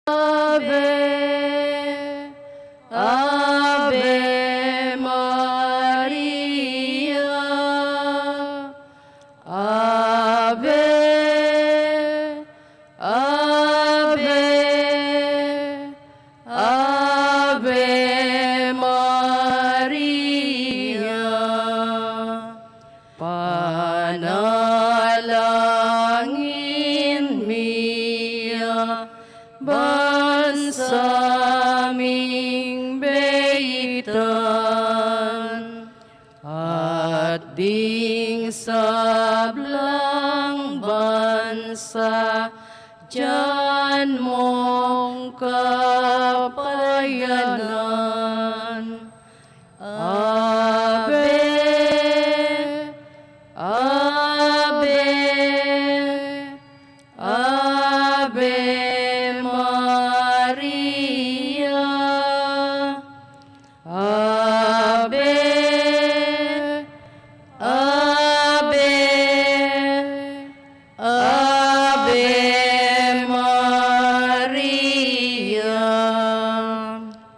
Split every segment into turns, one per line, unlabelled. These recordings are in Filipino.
Ave, Ave Maria, Ave, Ave, Ave Maria. Panalangin miya, bansaming beitan, at ding sablang bansa, diyan mong kapayanan. Ave, Ave, Ave Maria, Ave, Ave, Ave Maria.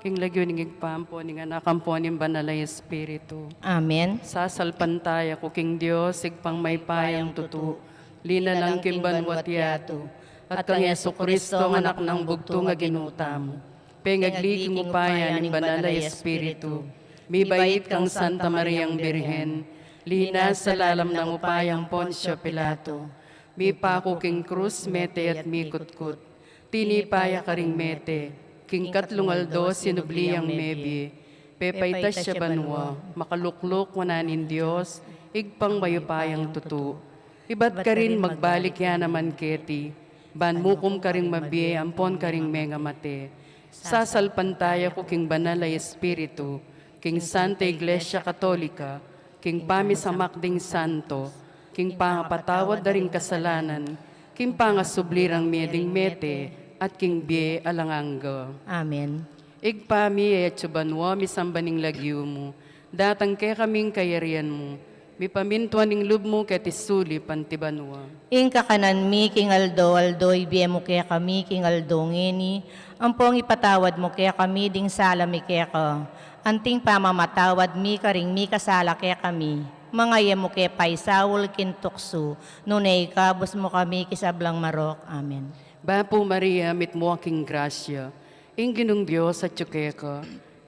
King lagyo ning igpampo ning anakampo ning banalay Espiritu.
Amen.
Sasalpantaya ko king Dios igpang may payang tutu. Lina lang kimbanwat yato. At kang Yesu Kristo ang anak ng bugto nga ginutam. Pengagliging upaya ning banalay Espiritu. Mibait kang Santa Mariang Birhen. Lina sa lalam ng upayang Poncio Pilato. Mipako king krus mete at mikutkut. Tinipaya ka ring mete. King katlungaldo sinubliyang mebi. Pepaytas siya banwa. Makaluklok wananin Diyos. Igpang mayupayang tutu. Ibat ka rin magbalik yan naman keti. Banmukom ka ring mabiye, ampon ka ring menga mate. Sasalpantaya ko king banalay Espiritu, king Santa Iglesia Katolika, king pamisamakding santo, king pangapatawad da ring kasalanan, king pangasublirang meding mete, at king biye alangangga.
Amen.
Igpami etsubanwa misambaning lagyo mo, datang ke kaming kayarian mo, mipamintuan ning lub mo ketisuli pantibanwa.
Inka kanan mi king aldo ibiye mo kaya kami king aldo ngeni, ampong ipatawad mo kaya kami ding sala mi kaya ka. Anting pamamatawad mi karing mi kasala kaya kami. Mga iya mo kaya paisawul kintukso, nunay kabus mo kami kisablang marok. Amen.
Bapo Maria, mit mo aking grasya, ginong Diyos at ka.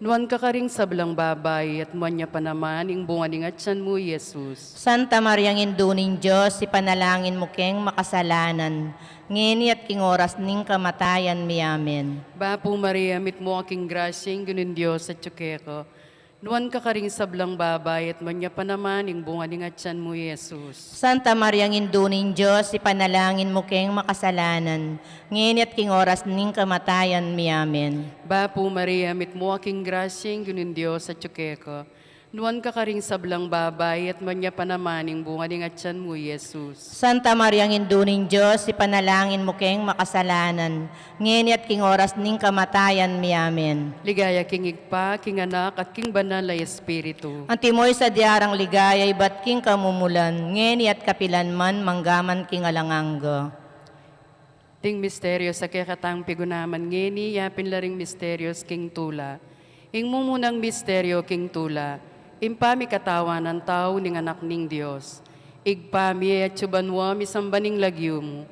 Nuan ka karing sablang babay at muanya pa naman ing bunganing at siyan mo, Jesus.
Santa Mariang Induning Diyos, ipanalangin mo keng makasalanan, ngeni at king oras ning kamatayan mi. Amen.
Bapo Maria, mit mo aking grasya, ginong Diyos at ka. Nuan ka karing sablang babay at muanya pa naman ing bunganing at siyan mo, Jesus.
Santa Mariang Induning Diyos, ipanalangin mo keng makasalanan, ngeni at king oras ning kamatayan mi. Amen.
Bapo Maria, mit mo aking grasya, ginong Diyos at ka. Nuan ka karing sablang babay at manya pa naman ing bunganing at siyan mo, Jesus.
Santa Mariang Induning Diyos, ipanalangin mo keng makasalanan, ngeni at king oras ning kamatayan mi. Amen.
Ligaya king igpa, king anak at king banalay Espiritu.
Antimoy sa diarang ligaya, ibat king kamumulan, ngeni at kapilan man, manggaman king alangangga.
Ting misteryo sa kekatang pigunaman ngeni, yapin laring misterios king tula. Ing mumunang misteryo king tula, impami katawan ng tao ning anak ning Diyos. Igpami at subanwa misambaning lagyo mo,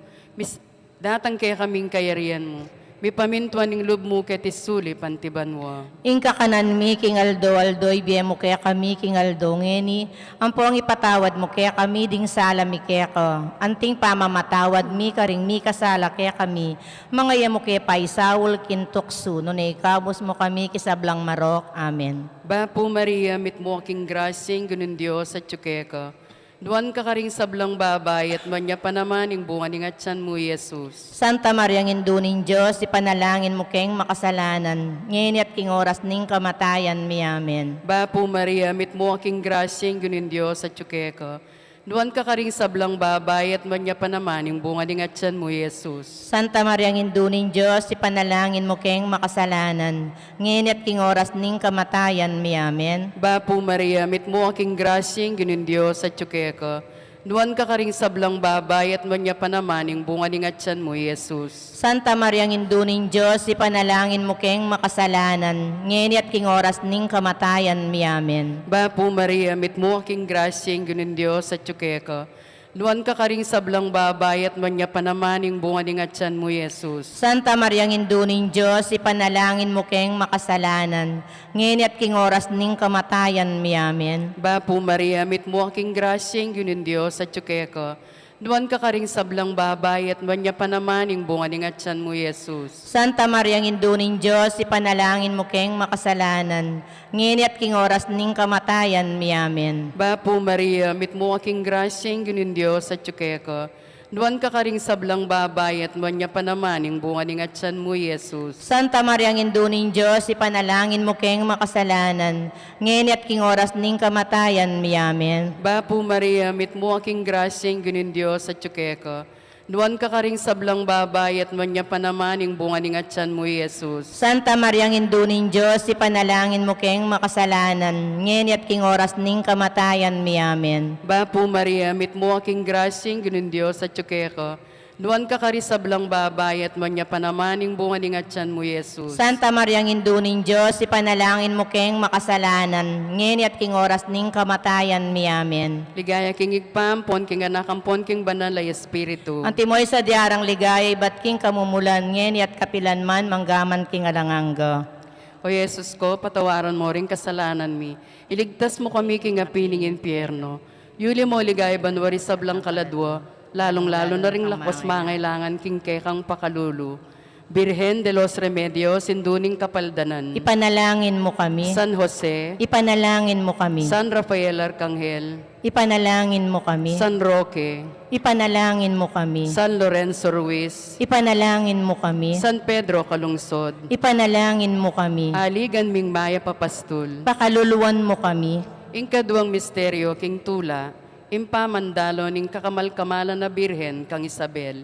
datang kaya kaming kayarian mo, mipamintuan ning lub mo ketisuli pantibanwa.
Inka kanan mi king aldo ibiye mo kaya kami king aldo ngeni, ampong ipatawad mo kaya kami ding sala mi kaya ka. Anting pamamatawad mi karing mi kasala kaya kami, mga iya mo kaya paisawul kintukso, nunay kabus mo kami kisablang marok. Amen.
Bapo Maria, mit mo aking grasya, ginong Diyos at ka. Duan ka karing sablang babay at manya pa naman ing bunganing at siyan mo, Jesus.
Santa Mariang Induning Diyos, ipanalangin mo keng makasalanan, ngeni at king oras ning kamatayan mi. Amen.
Bapo Maria, mit mo aking grasya, ginong Diyos at ka. Duan ka karing sablang babay at manya pa naman ing bunganing at siyan mo, Jesus.
Santa Mariang Induning Diyos, ipanalangin mo keng makasalanan, ngeni at king oras ning kamatayan mi. Amen.
Bapo Maria, mit mo aking grasya, ginong Diyos at ka. Nuan ka karing sablang babay at manya pa naman yung bunga ni ngatsan mo, Jesus.
Santa Maria Induning Diyos, ipanalangin mo keng makasalanan, ngeni at king oras ning kamatayan mi amen.
Bapo Maria, mit mo aking grasya yung gunin Diyos at tsukeka. Nuan ka karing sablang babay at manya pa naman yung bunga ni ngatsan mo, Jesus.
Santa Maria Induning Diyos, ipanalangin mo keng makasalanan, ngeni at king oras ning kamatayan mi amen.
Bapo Maria, mit mo aking grasya yung gunin Diyos at tsukeka. Nuan ka karing sablang babay at manya pa naman yung bunga ni ngatsan mo, Jesus.
Santa Maria Induning Diyos, ipanalangin mo keng makasalanan, ngeni at king oras ning kamatayan mi amen.
Bapo Maria, mit mo aking grasya yung gunin Diyos at tsukeka. Nuan ka karing sablang babay at manya pa naman yung bunga ni ngatsan mo, Jesus.
Santa Maria Induning Diyos, ipanalangin mo keng makasalanan, ngeni at king oras ning kamatayan mi amen.
Bapo Maria, mit mo aking grasya yung gunin Diyos at tsukeka. Nuan ka karing sablang babay at manya pa naman yung bunga ni ngatsan mo, Jesus.
Santa Maria Induning Diyos, ipanalangin mo keng makasalanan, ngeni at king oras ning kamatayan mi amen.
Bapo Maria, mit mo aking grasya yung gunin Diyos at tsukeka. Nuan ka karing sablang babay at manya pa naman yung bunga ni ngatsan mo, Jesus.
Santa Maria Induning Diyos, ipanalangin mo keng makasalanan, ngeni at king oras ning kamatayan mi amen.
Ligaya king igpampon, king anakampon, king banalay espiritu.
Antimoy sa diarang ligaya, ibat king kamumulan, ngeni at kapilan man, manggaman king alanganga.
O Jesus ko, patawaran mo rin kasalanan mi. Iligtas mo kami king apining impyerno. Yuli mo ligaya banwari sablang kaladwa, lalong-lalo na ring lakos mangailangan king kekang pakalulu. Birhen de los Remedios, sinduning kapaldanan.
Ipanalangin mo kami.
San Jose,
Ipanalangin mo kami.
San Rafael Arcangel,
Ipanalangin mo kami.
San Roque,
Ipanalangin mo kami.
San Lorenzo Ruiz,
Ipanalangin mo kami.
San Pedro Calungsod,
Ipanalangin mo kami.
Aligan Ming Maya Papastul,
Pakaluluwan mo kami.
Ingkaduang misteryo king tula, impamandalo ning kakamal-kamalan na birhen kang Isabel.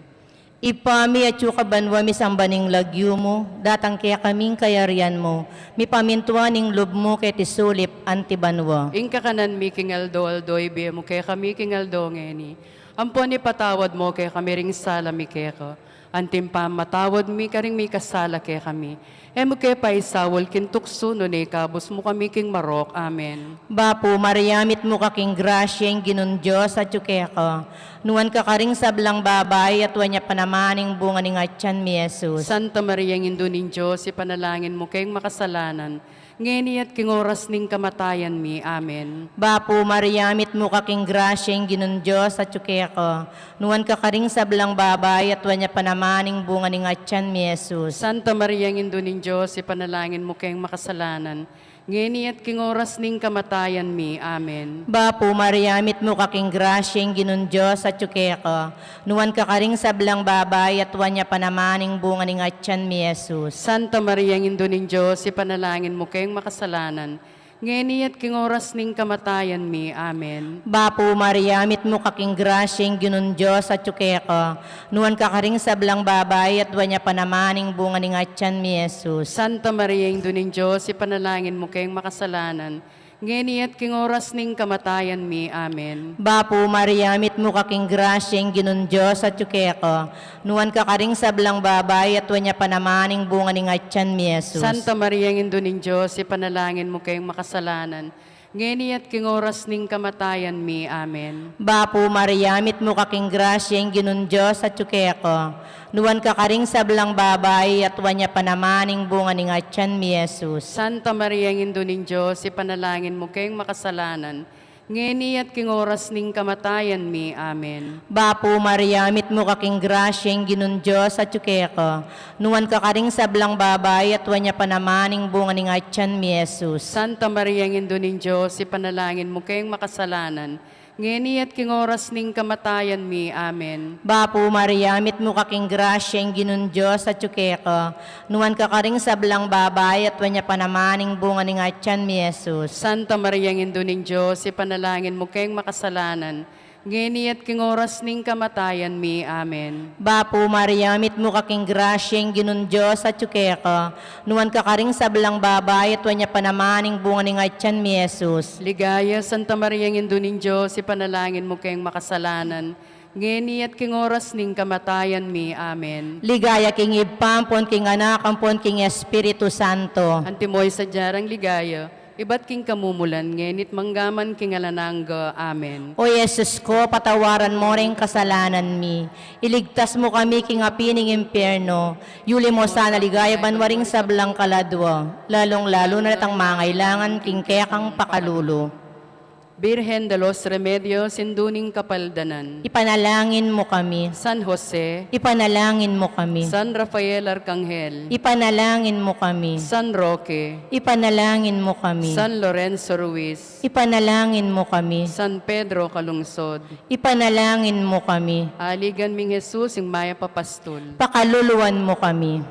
Ipami at yukabanwa mi sambaning lagyo mo, datang kaya kaming kayarian mo, mi pamintuan ning lub mo kay tisulip antibanwa.
Ingka kanan mi king aldo ibe mo kaya kami king aldo ngeni. Ampon ni patawad mo kaya kami ring sala mi kaya ka. Antimpam matawad mi karing mi kasala kaya kami. Emo kaya pa isawol kintukso no ni kabus mo kami king marok. Amen.
Bapo, mariamit mo kaking grasyeng ginun Diyos at yuke ka. Nuan ka karing sablang babay at wanya panamaning bunga ni ngatyan mi Jesus.
Santa Maria Induning Diyos, ipanalangin mo kayong makasalanan, ngeni at king oras ning kamatayan mi. Amen.
Bapo, mariamit mo kaking grasyeng ginun Diyos at yuke ka. Nuan ka karing sablang babay at wanya panamaning bunga ni ngatyan mi Jesus.
Santa Maria Induning Diyos, ipanalangin mo kayong makasalanan, ngeni at king oras ning kamatayan mi. Amen.
Bapo, mariamit mo kaking grasyeng ginun Diyos at yuke ka. Nuan ka karing sablang babay at wanya panamaning bunga ni ngatyan mi Jesus.
Santa Maria Induning Diyos, ipanalangin mo kayong makasalanan, ngeni at king oras ning kamatayan mi. Amen.
Bapo, mariamit mo kaking grasyeng ginun Diyos at yuke ka. Nuan ka karing sablang babay at wanya panamaning bunga ni ngatyan mi Jesus.
Santa Maria Induning Diyos, ipanalangin mo kayong makasalanan, ngeni at king oras ning kamatayan mi. Amen.
Bapo, mariamit mo kaking grasyeng ginun Diyos at yuke ka. Nuan ka karing sablang babay at wanya panamaning bunga ni ngatyan mi Jesus.
Santa Maria Induning Diyos, ipanalangin mo kayong makasalanan, ngeni at king oras ning kamatayan mi. Amen.
Bapo, mariamit mo kaking grasyeng ginun Diyos at yuke ka. Nuan ka karing sablang babay at wanya panamaning bunga ni ngatyan mi Jesus.
Santa Maria Induning Diyos, ipanalangin mo kayong makasalanan, ngeni at king oras ning kamatayan mi. Amen.
Bapo, mariamit mo kaking grasyeng ginun Diyos at yuke ka. Nuan ka karing sablang babay at wanya panamaning bunga ni ngatyan mi Jesus.
Santa Maria Induning Diyos, ipanalangin mo kayong makasalanan, ngeni at king oras ning kamatayan mi. Amen.
Bapo, mariamit mo kaking grasyeng ginun Diyos at yuke ka. Nuan ka karing sablang babay at wanya panamaning bunga ni ngatyan mi Jesus.
Santa Maria Induning Diyos, ipanalangin mo kayong makasalanan, ngeni at king oras ning kamatayan mi. Amen.
Bapo Maria, mit mo kaking grasyeng ginun Diyos at ka, nuwan ka karing sablang babay at wanya panamaning bunga ng atyan mi Jesus.
Ligaya, Santa Maria, ng Indunin Diyos, ipanalangin mo kayong makasalanan, ngeni at king oras ning kamatayan mi. Amen.
Ligaya king ipampon king anak, ampon king Espiritu Santo.
Antimoy sa jarang ligaya, iba't king kamumulan, ngenit manggaman king alanangga. Amen.
O Yesus ko, patawaran mo rin kasalanan mi. Iligtas mo kami king apining impyerno. Yuli mo sana ligaya banwaring sablang kaladwa. Lalong-lalo na natang mangailangan king kekang pakalulo.
Birhen de los Remedios, induning kapaldanan.
Ipanalangin mo kami.
San Jose,
Ipanalangin mo kami.
San Rafael Arcangel,
Ipanalangin mo kami.
San Roque,
Ipanalangin mo kami.
San Lorenzo Ruiz,
Ipanalangin mo kami.
San Pedro Calungsod,
Ipanalangin mo kami.
aligan ming Jesus, ing maya papastol.
Pakaluluwan mo kami.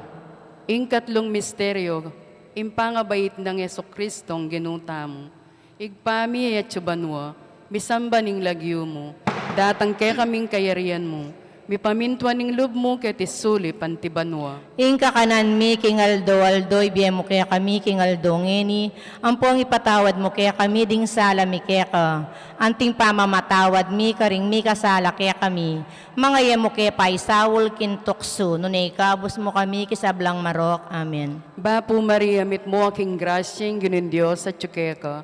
Ingkatlong misteryo, impangabait ng Yeso Kristong ginutamo. Igpami at subanwa, misamba ning lagyo mo, datang kay kaming kayarian mo, mipamintwa ning loob mo ket isuli pantibanwa.
Ingka kanan mi king aldoy biya mo kaya kami king ngeni, ampong ipatawad mo kaya kami ding sala mi kaya ka, anting pamamatawad mi karing mi kasala kaya kami, mga iya mo kaya paisawol kintukso, nunay kabus mo kami kisablang marok. Amen.
Bapo Maria, mit mo aking grasyeng ginin Diyos at tsukeka,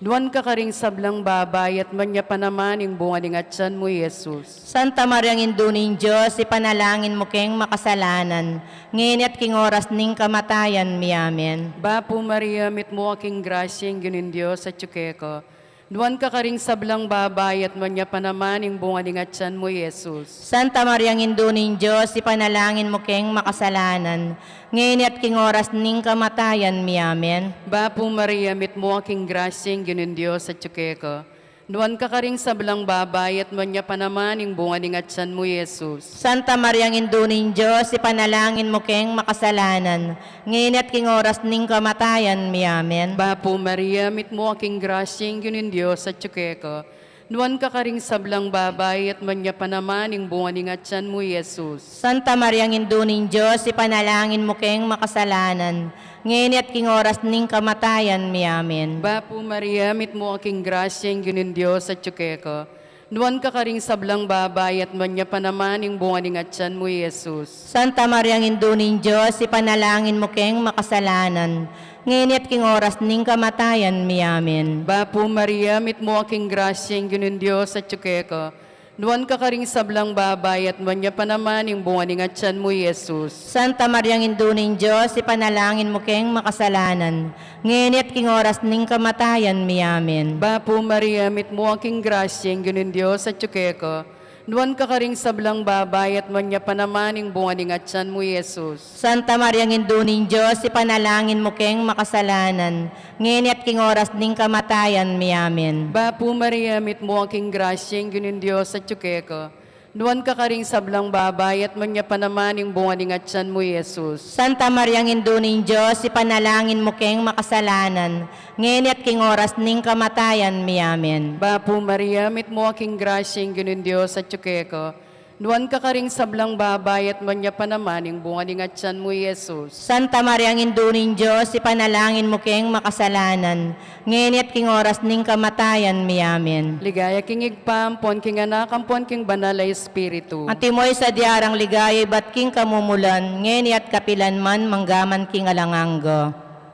duwan ka karing sablang babay at manya pa naman yung bunga ng atyan mo, Jesus.
Santa Maria ng Induning Diyos, ipanalangin mo keng makasalanan, ngayon at king oras ning kamatayan mi. Amen.
Bapo Maria, mit mo aking grasyeng ginin Diyos at tsukeka, duwan ka karing sablang babay at manya pa naman yung bunga ng atyan mo, Jesus.
Santa Maria ng Induning Diyos, ipanalangin mo keng makasalanan, ngayon at king oras ning kamatayan mi. Amen.
Bapo Maria, mit mo aking grasyeng ginin Diyos at tsukeka, duwan ka karing sablang babay at manya pa naman yung bunga ng atyan mo, Jesus.
Santa Maria ng Induning Diyos, ipanalangin mo keng makasalanan, ngayon at king oras ning kamatayan mi. Amen.
Bapo Maria, mit mo aking grasyeng ginin Diyos at tsukeka, duwan ka karing sablang babay at manya pa naman yung bunga ng atyan mo, Jesus.
Santa Maria ng Induning Diyos, ipanalangin mo keng makasalanan, ngayon at king oras ning kamatayan mi. Amen.
Bapo Maria, mit mo aking grasyeng ginin Diyos at tsukeka, duwan ka karing sablang babay at manya pa naman yung bunga ng atyan mo, Jesus.
Santa Maria ng Induning Diyos, ipanalangin mo keng makasalanan, ngayon at king oras ning kamatayan mi. Amen.
Bapo Maria, mit mo aking grasyeng ginin Diyos at tsukeka, duwan ka karing sablang babay at manya pa naman yung bunga ng atyan mo, Jesus.
Santa Maria ng Induning Diyos, ipanalangin mo keng makasalanan, ngayon at king oras ning kamatayan mi. Amen.
Bapo Maria, mit mo aking grasyeng ginin Diyos at tsukeka, duwan ka karing sablang babay at manya pa naman yung bunga ng atyan mo, Jesus.
Santa Maria ng Induning Diyos, ipanalangin mo keng makasalanan, ngayon at king oras ning kamatayan mi. Amen.
Bapo Maria, mit mo aking grasyeng ginin Diyos at tsukeka, duwan ka karing sablang babay at manya pa naman yung bunga ng atyan mo, Jesus.
Santa Maria ng Induning Diyos, ipanalangin mo keng makasalanan, ngayon at king oras ning kamatayan mi. Amen.
Bapo Maria, mit mo aking grasyeng ginin Diyos at tsukeka, duwan ka karing sablang babay at manya pa naman yung bunga ng atyan mo, Jesus.
Santa Maria ng Induning Diyos, ipanalangin mo keng makasalanan, ngayon at king oras ning kamatayan mi. Amen.
Ligaya king igpampon, king anak, ampon king banal na Espiritu.
Antimoy sa diarang ligaya, bat king kamumulan, ngayon at kapilan man, manggaman king alanganggo.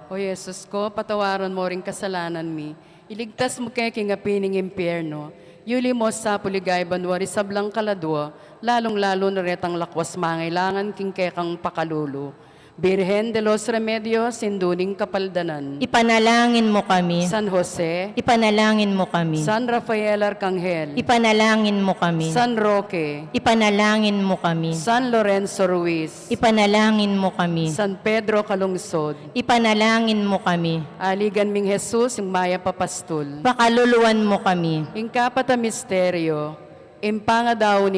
O Jesus ko, patawaran mo ring kasalanan mi. Iligtas mo kay king apining impyerno. Yuli mo sa puligay banwari sablang kaladwa, lalong-lalo na retang lakwas mangailangan king kekang pakalulo. Birhen de los Remedios, induning kapaldanan.
Ipanalangin mo kami.
San Jose,
Ipanalangin mo kami.
San Rafael Arcangel,
Ipanalangin mo kami.
San Roque,
Ipanalangin mo kami.
San Lorenzo Ruiz,
Ipanalangin mo kami.
San Pedro Calungsod,
Ipanalangin mo kami.
aligan ming Jesus, yung maya papastol.
Pakaluluwan mo kami.
Ingkapata misteryo, impanga daw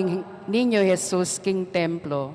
ninyo Jesus king templo.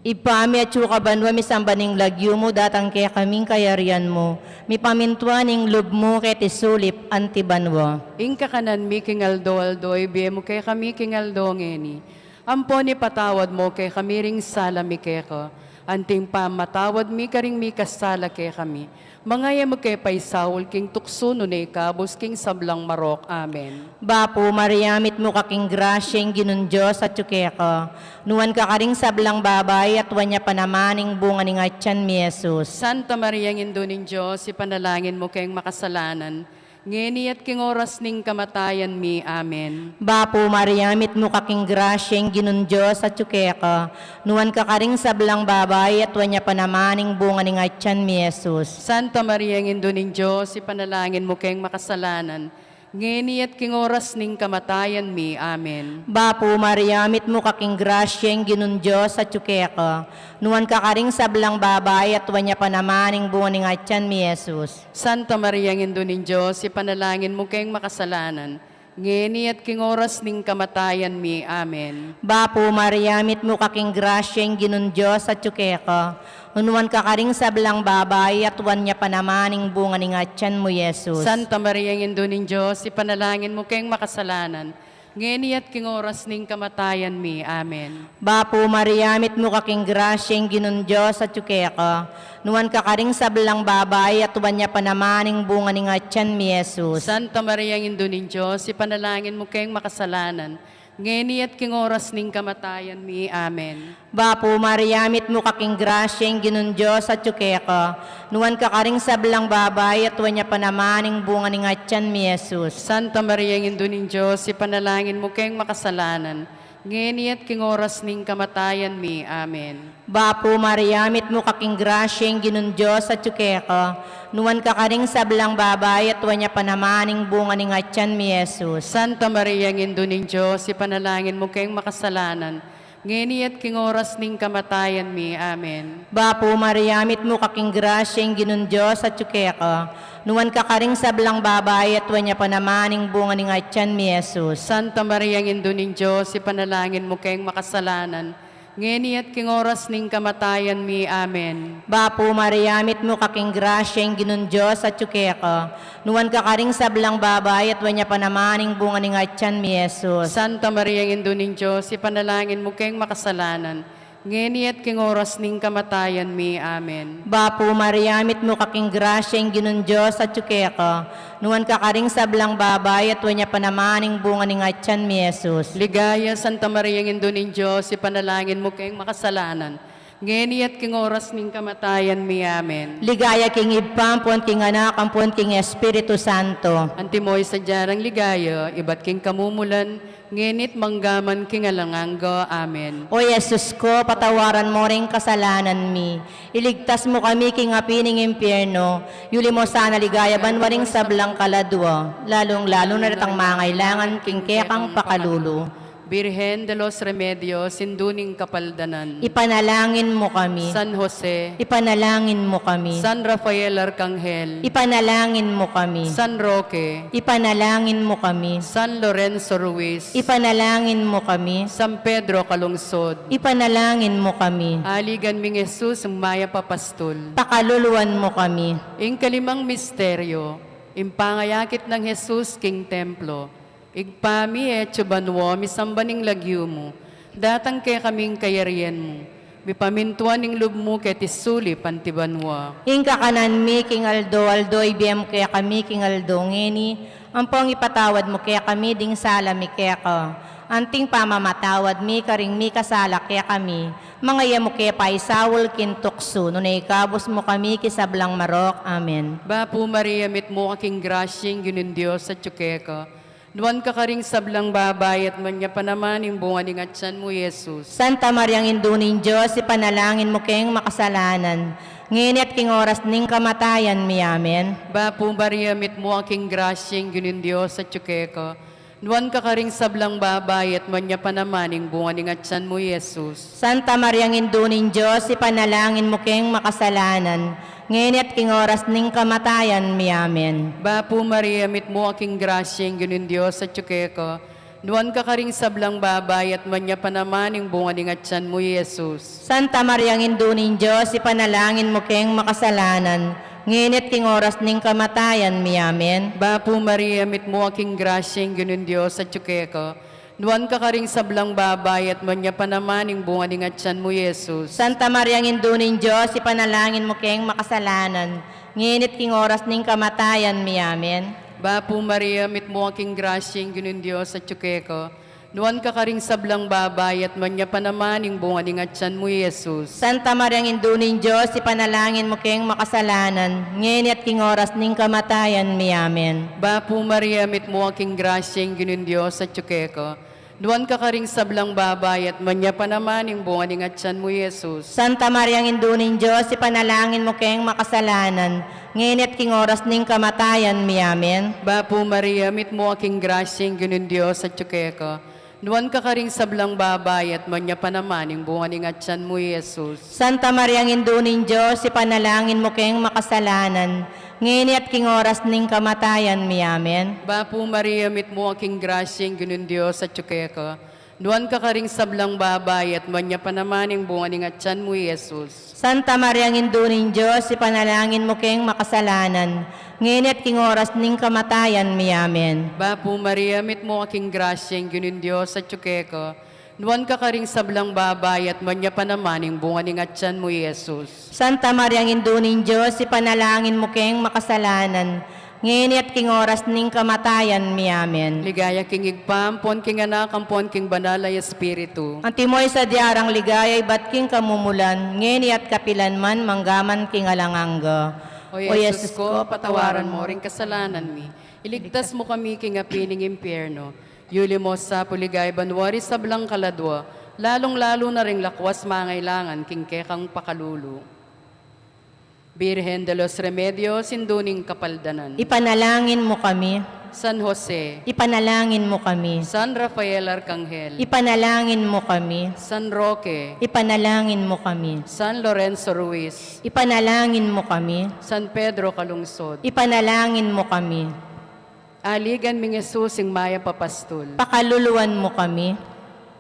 Ipami at banwa mi sambaning lagyo mo datang kaya kaming kayarian mo. Mi pamintuaning lub mo kaya tisulip anti banwa.
Inka kanan mi kingaldo-aldo, ibiye mo kay kami kingaldo ngeni. Ampo ni patawad mo kay kami ring sala mi keko. Anting pa matawad mi karing mi kasala kay kami. Mangaya mo kay paisawol king tuksuno na ikabos king sablang marok. Amen.
Bapo, mariamit mo kaking grasyeng ginun Diyos at tsukeka. Nuwan ka karing sablang babay at wanya panamaning bunga ni ngatyan mi Jesus.
Santa Maria ngindo ning Diyos, ipanalangin mo kayong makasalanan. Ngeni at king oras ning kamatayan mi. Amen.
Bapo, mariamit mo kaking grasyeng ginun Diyos at tsukeka. Nuwan ka karing sablang babay at wanya panamaning bunga ni ngatyan mi Jesus.
Santa Maria ngindo ning Diyos, ipanalangin mo kayong makasalanan. Ngeni at king oras ning kamatayan mi. Amen.
Bapo, mariamit mo kaking grasyeng ginun Diyos at tsukeka. Nuwan ka karing sablang babay at wanya panamaning bunga ni ngatyan mi Jesus.
Santa Maria ngindo ning Diyos, ipanalangin mo kayong makasalanan. Ngeni at king oras ning kamatayan mi. Amen.
Bapo, mariamit mo kaking grasyeng ginun Diyos at tsukeka. Unuan ka karing sablang babay at wanya panamaning bunga ni ngatyan mo Jesus.
Santa Maria ngindo ning Diyos, ipanalangin mo kayong makasalanan. Ngeni at king oras ning kamatayan mi. Amen.
Bapo, mariamit mo kaking grasyeng ginun Diyos at tsukeka. Nuwan ka karing sablang babay at wanya panamaning bunga ni ngatyan mi Jesus.
Santa Maria ngindo ning Diyos, ipanalangin mo kayong makasalanan. Ngeni at king oras ning kamatayan mi. Amen.
Bapo, mariamit mo kaking grasyeng ginun Diyos at tsukeka. Nuwan ka karing sablang babay at wanya panamaning bunga ni ngatyan mi Jesus.
Santa Maria ngindo ning Diyos, ipanalangin mo kayong makasalanan. Ngeni at king oras ning kamatayan mi. Amen.
Bapo, mariamit mo kaking grasyeng ginun Diyos at tsukeka. Nuwan ka karing sablang babay at wanya panamaning bunga ni ngatyan mi Jesus.
Santa Maria ngindo ning Diyos, ipanalangin mo kayong makasalanan. Ngeni at king oras ning kamatayan mi. Amen.
Bapo, mariamit mo kaking grasyeng ginun Diyos at tsukeka. Nuwan ka karing sablang babay at wanya panamaning bunga ni ngatyan mi Jesus.
Santa Maria ngindo ning Diyos, ipanalangin mo kayong makasalanan. Ngeni at king oras ning kamatayan mi. Amen.
Bapo, mariamit mo kaking grasyeng ginun Diyos at tsukeka. Nuwan ka karing sablang babay at wanya panamaning bunga ni ngatyan mi Jesus.
Santa Maria ngindo ning Diyos, ipanalangin mo kayong makasalanan. Ngeni at king oras ning kamatayan mi. Amen.
Bapo, mariamit mo kaking grasyeng ginun Diyos at tsukeka. Nuwan ka karing sablang babay at wanya panamaning bunga ni ngatyan mi Jesus.
Ligaya, Santa Maria ngindo ning Diyos, ipanalangin mo kayong makasalanan. Ngeni at king oras ning kamatayan mi. Amen.
Ligaya king ipampon king anak ampon king Espiritu Santo.
Antimoy sa jarang ligaya, iba't king kamumulan, ngenit manggaman king alanganggo. Amen.
O Jesus ko, patawaran mo ring kasalanan mi. Iligtas mo kami king apining impyerno. Yuli mo sana ligaya banwaring sablang kaladwa. Lalong-lalo na datang mangailangan king kekang pakalulu.
Birhen de los Remedios, sinduning kapaldanan.
Ipanalangin mo kami.
San Jose,
Ipanalangin mo kami.
San Rafael Arcangel,
Ipanalangin mo kami.
San Roque,
Ipanalangin mo kami.
San Lorenzo Ruiz,
Ipanalangin mo kami.
San Pedro Calungsod,
Ipanalangin mo kami.
aligan ming Jesus ang maya papastol.
Pakaluluan mo kami.
Ing kalimang misteryo, impangayakit ng Jesus king templo, igpami etyo banwo, misambaning lagyo mo, datang kay kaming kayarian mo, mipamintuan ning lub mo kay tisuli pantibanwa.
Ingka kanan mi king aldo, ibiyam kaya kami king aldo ngeni, ampong ipatawad mo kaya kami ding sala mi kaya ka. Anting pamamatawad mi karing mi kasala kaya kami, mga mo kaya paisawol kintukso, no na ikabos mo kami kisablang marok. Amen.
Bapo Maria, mit mo aking grasyeng ginin Diyos sa tsukeka. Nuwan ka karing sablang babay at manya pa naman yung bunga ni ngatsan mo, Jesus.
Santa Maria Induning Diyos, ipanalangin mo kayong makasalanan. Ngayon at king oras ning kamatayan mi. Amen.
Bapo Maria, mit mo aking grasyeng ginin Diyos sa tsukeka. Nuwan ka karing sablang babay at manya pa naman yung bunga ni ngatsan mo, Jesus.
Santa Maria Induning Diyos, ipanalangin mo kayong makasalanan. Ngayon at king oras ning kamatayan mi. Amen.
Bapo Maria, mit mo aking grasyeng ginin Diyos sa tsukeka. Nuan ka karing sablang babay at manya pa naman yung bunga ni ngatsan mo, Jesus.
Santa Maria Induning Diyos, ipanalangin mo keng makasalanan, nginit king oras ning kamatayan mi, amen.
Bapo Maria, mit mo aking grasyeng ganun Diyos at tsukeko. Nuan ka karing sablang babay at manya pa naman yung bunga ni ngatsan mo, Jesus.
Santa Maria Induning Diyos, ipanalangin mo keng makasalanan, nginit king oras ning kamatayan mi, amen.
Bapo Maria, mit mo aking grasyeng ganun Diyos at tsukeko. Nuan ka karing sablang babay at manya pa naman yung bunga ni ngatsan mo, Jesus.
Santa Maria Induning Diyos, ipanalangin mo keng makasalanan, nginit king oras ning kamatayan mi, amen.
Bapo Maria, mit mo aking grasyeng ganun Diyos at tsukeko. Nuan ka karing sablang babay at manya pa naman yung bunga ni ngatsan mo, Jesus.
Santa Maria Induning Diyos, ipanalangin mo keng makasalanan, nginit king oras ning kamatayan mi, amen.
Bapo Maria, mit mo aking grasyeng ganun Diyos at tsukeko. Nuan ka karing sablang babay at manya pa naman yung bunga ni ngatsan mo, Jesus.
Santa Maria Induning Diyos, ipanalangin mo keng makasalanan, nginit king oras ning kamatayan mi, amen.
Bapo Maria, mit mo aking grasyeng ganun Diyos at tsukeko. Nuan ka karing sablang babay at manya pa naman yung bunga ni ngatsan mo, Jesus.
Santa Maria Induning Diyos, ipanalangin mo keng makasalanan, nginit king oras ning kamatayan mi, amen.
Bapo Maria, mit mo aking grasyeng ganun Diyos at tsukeko. Nuan ka karing sablang babay at manya pa naman yung bunga ni ngatsan mo, Jesus.
Santa Maria Induning Diyos, ipanalangin mo keng makasalanan, nginit king oras ning kamatayan mi, amen.
Ligaya king igpampon, king anak, ampon, king banalay espiritu.
Antimoy sa diarang ligaya, ibat king kamumulan, ngeni at kapilan man, manggaman king alangangga.
O Jesus ko, patawaran mo ring kasalanan mi. Iligtas mo kami king apining impyerno. Yuli mo sa puligay banwari sa blang kaladwa, lalong-lalo na ring lakwas mangailangan king kekang pakalulu. Birhen de los Remedios, sinduning kapaldanan.
Ipanalangin mo kami,
San Jose,
ipanalangin mo kami,
San Rafael Arcangel,
ipanalangin mo kami,
San Roque,
ipanalangin mo kami,
San Lorenzo Ruiz,
ipanalangin mo kami,
San Pedro Calungsod,
ipanalangin mo kami,
aligan ming Jesus ing maya papastol,
pakaluluwan mo kami,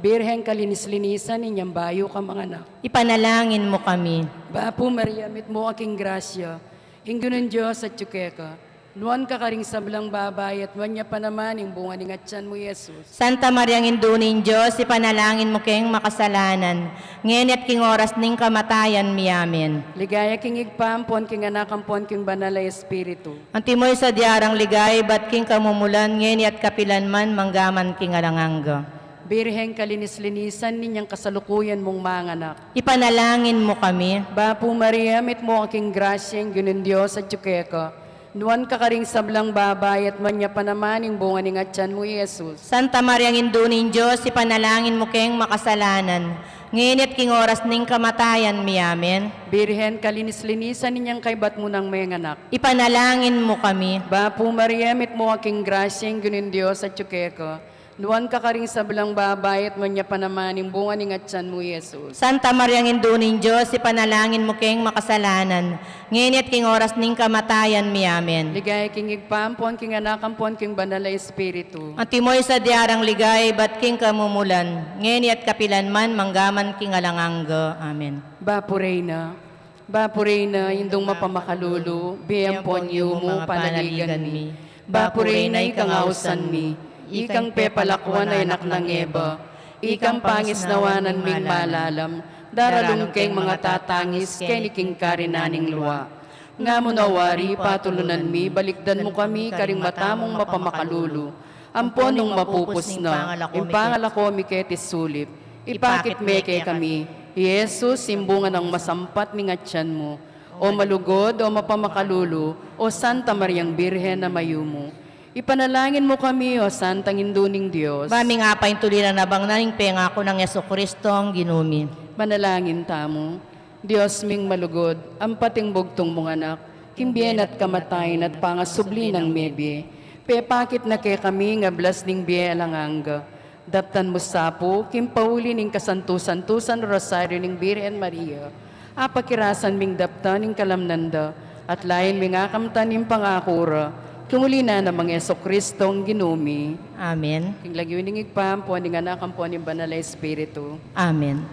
Birhen kalinis-linisan ninyang bayo ka mga anak.
ipanalangin mo kami.
Bapo Maria, mit mo aking grasya, inggunan Diyos at tsukeka. Nuan ka karing sablang babay at wanya pa naman yung bunga ni ngatsan mo, Jesus.
Santa Maria Induning Diyos, ipanalangin mo keng makasalanan, ngenit king oras ning kamatayan mi, amen.
Ligaya king igpampon, king anak ampon, king banalay espiritu.
Antimoy sa diarang ligay, bat king kamumulan, ngeni at kapilan man, manggaman king alangangga.
Birhen kalinis-linisan ninyang kasalukuyan mong manganak.
Ipanalangin mo kami.
Bapo Maria, mit mo aking grasya, inggunan Diyos at tsukeka. Nuan ka karing sablang babay at manya pa naman yung bunga ni ngatsan mo, Jesus.
Santa Maria Induning Diyos, ipanalangin mo keng makasalanan, nginit king oras ning kamatayan mi, amen.
Birhen kalinis-linisan ninyang kaibat mo ng menganak.
Ipanalangin mo kami.
Bapo Maria, mit mo aking grasya, inggunan Diyos at tsukeka. Nuan ka karing sablang babay at manya pa naman yung bunga ni ngatsan mo, Jesus.
Santa Maria Induning Diyos, ipanalangin mo keng makasalanan, nginit king oras ning kamatayan mi, amen.
Ligaya king igpampon, king anak ampon, king banalay espiritu.
Antimoy sa diarang ligay, bat king kamumulan, ngeni at kapilan man, manggaman king alangangga, amen.
Bapo Reyna, indong mapamakalulu, biyampon yu mo panaligan mi. Bapo Reyna, ikang ausan mi. Ikang pepalakwan ay anak ng Eba. Ikang pangis nawanan ming malalam. Daralong keng mga tatangis, keniking karinaning luwa. Nga mo nawari, patulunan mi, balikdan mo kami, karing matamong mapamakalulu. Amponong mapupos na, impangala ko mi ketis sulip. Ipakit meke kami, Jesus, simbungan ng masampat mi ngatyan mo. O malugod, o mapamakalulu, o Santa Mariang Birhen na mayumo. Ipanalangin mo kami, O Santang Induning Diyos.
Maming apay tuliran na bang naning penga ko ng Yeso Kristo ang ginumi.
Manalangin tamo. Diyos ming malugod, ang pating bugtong mong anak, kimbien at kamatayin at pangasubli ng mebye. Pepakit na kay kami nga blas ning biye alanganga. Daptan mo sapo, kimpauli ning kasantusan-tusan rosaryo ning Birhen Maria. Apakirasan ming daptan ning kalamnanda, at lain ming akamtan ning pangakura. Kumulina na mga Yeso-Kristong ginumi.
Amen.
King lagiwining igpam, po ni anak ang po ni Banal na Espiritu.
Amen.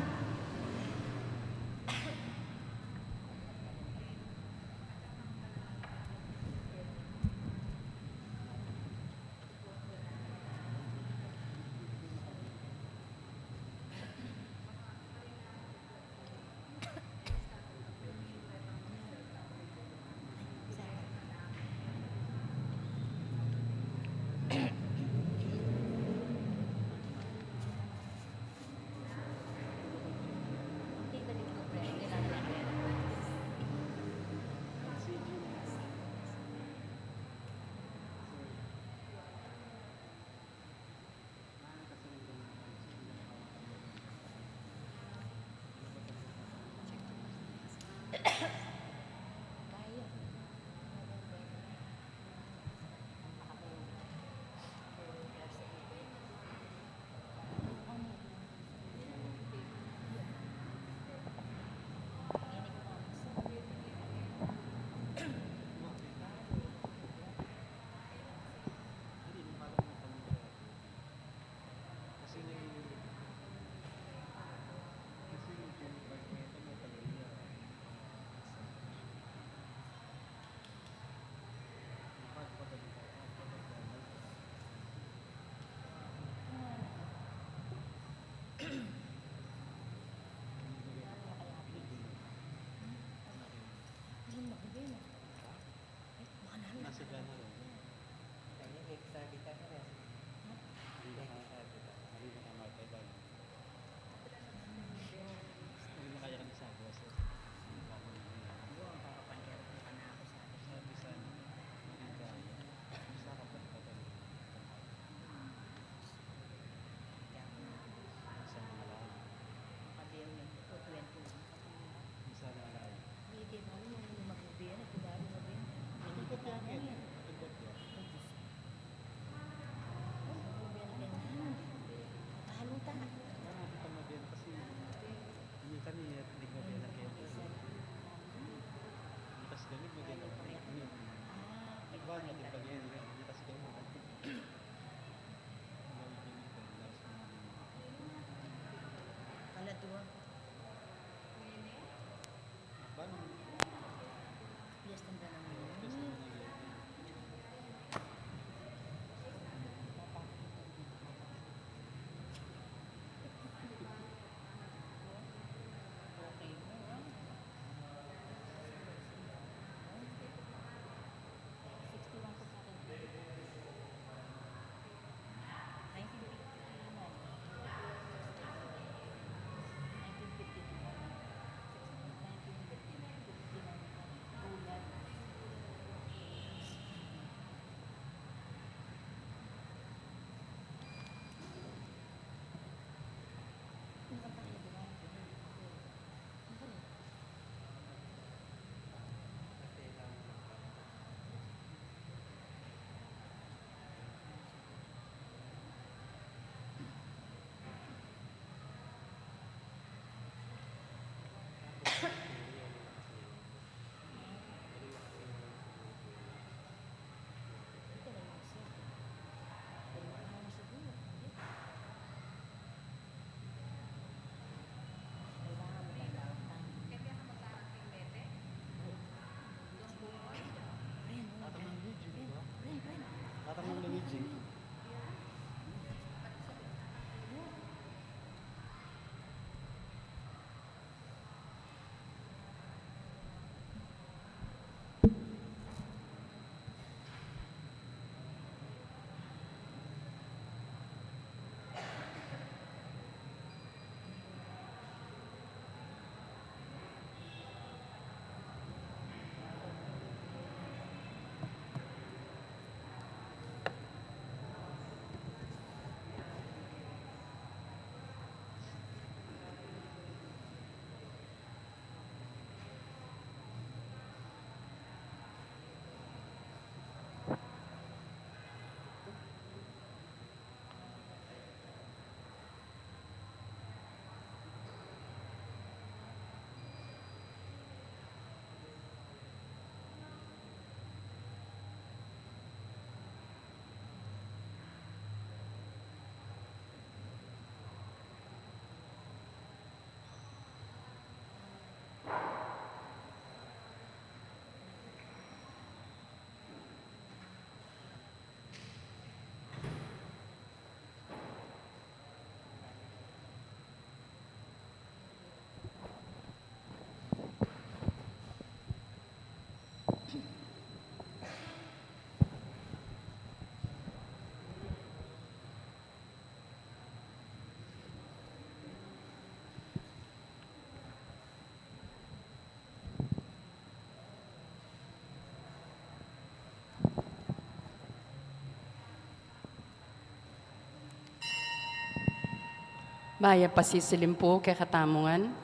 Maya pasisilim po kay katamungan.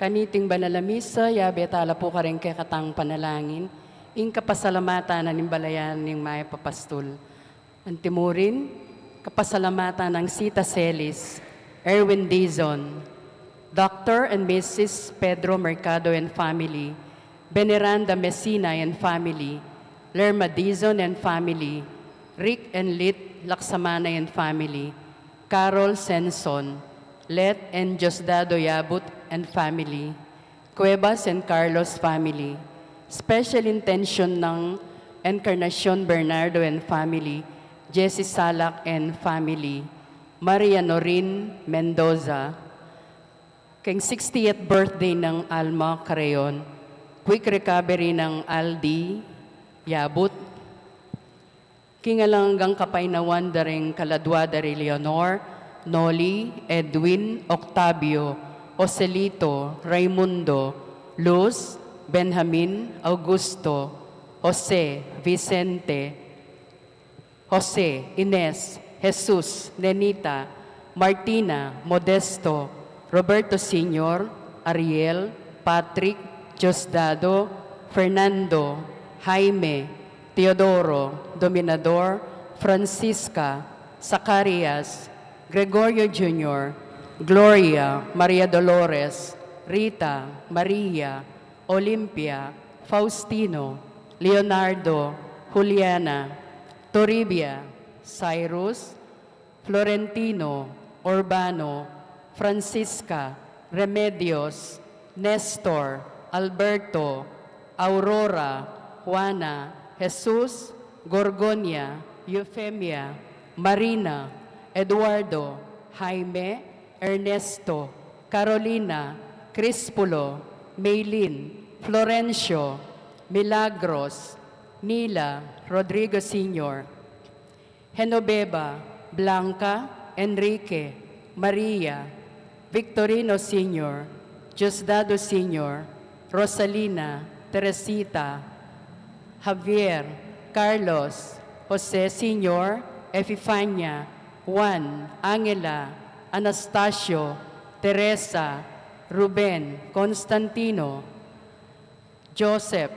Kaniting banalamisa, yabe tala po ka rin kay katang panalangin. Ing kapasalamatan na nimbalayan ng Maya Papastol. Antimurin, kapasalamatan ng Sita Celis, Erwin Dizon, Dr. and Mrs. Pedro Mercado and family, Veneranda Messina and family, Lerma Dizon and family, Rick and Lit Laksamana and family, Carol Senson, Let and Diosdado Yabut and family, Cuevas and Carlos family, special intention ng Encarnacion Bernardo and family, Jessie Salak and family, Maria Norin Mendoza, king 60th birthday ng Alma Careon, quick recovery ng Aldi Yabut, kingalanggang kapay na wandering Kaladwada Leonor, Noli, Edwin, Octavio, Ocelito, Raimundo, Luz, Benjamin, Augusto, Jose, Vicente, Jose, Ines, Jesus, Nenita, Martina, Modesto, Roberto Sr., Ariel, Patrick, Diosdado, Fernando, Jaime, Teodoro, Dominador, Francisca, Zacarias, Gregorio Jr., Gloria, Maria Dolores, Rita, Maria, Olympia, Faustino, Leonardo, Juliana, Toribia, Cyrus, Florentino, Urbano, Francisca, Remedios, Nestor, Alberto, Aurora, Juana, Jesus, Gorgonia, Eufemia, Marina, Eduardo, Jaime, Ernesto, Carolina, Crispulo, Maylin, Florencio, Milagros, Nila, Rodrigo Sr., Genoveva, Blanca, Enrique, Maria, Victorino Sr., Diosdado Sr., Rosalina, Teresita, Javier, Carlos, Jose Sr., Epifania, Juan, Angela, Anastasio, Teresa, Ruben, Constantino, Joseph,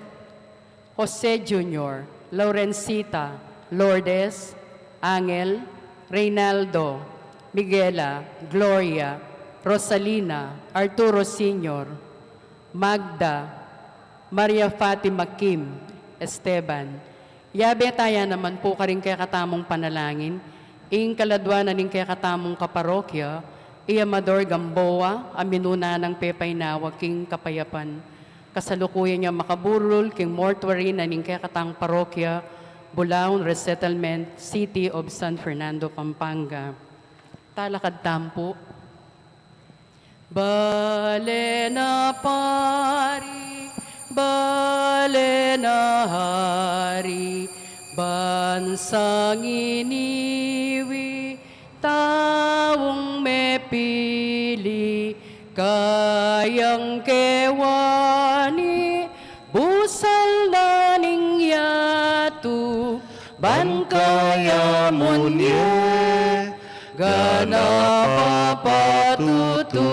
Jose Jr., Laurencita, Lourdes, Angel, Reynaldo, Miguela, Gloria, Rosalina, Arturo Sr., Magda, Maria Fatima Kim, Esteban. Yabe taya naman po ka rin kaya katamong panalangin, ing kaladwa na ning kaya katamong kaparokya, Iamador Gamboa, aminuna ng Pepay Nawag king kapayapan. Kasalukuyan niya makaburul king mortuary na ning kaya katang parokya, Bulaon Resettlement, City of San Fernando, Pampanga. Talakad tampo. Bale na pari, bale na hari, bansang iniwi, taong mepili, kayang kewani, busal na ning yatu, bankaya munye, gana papatutu,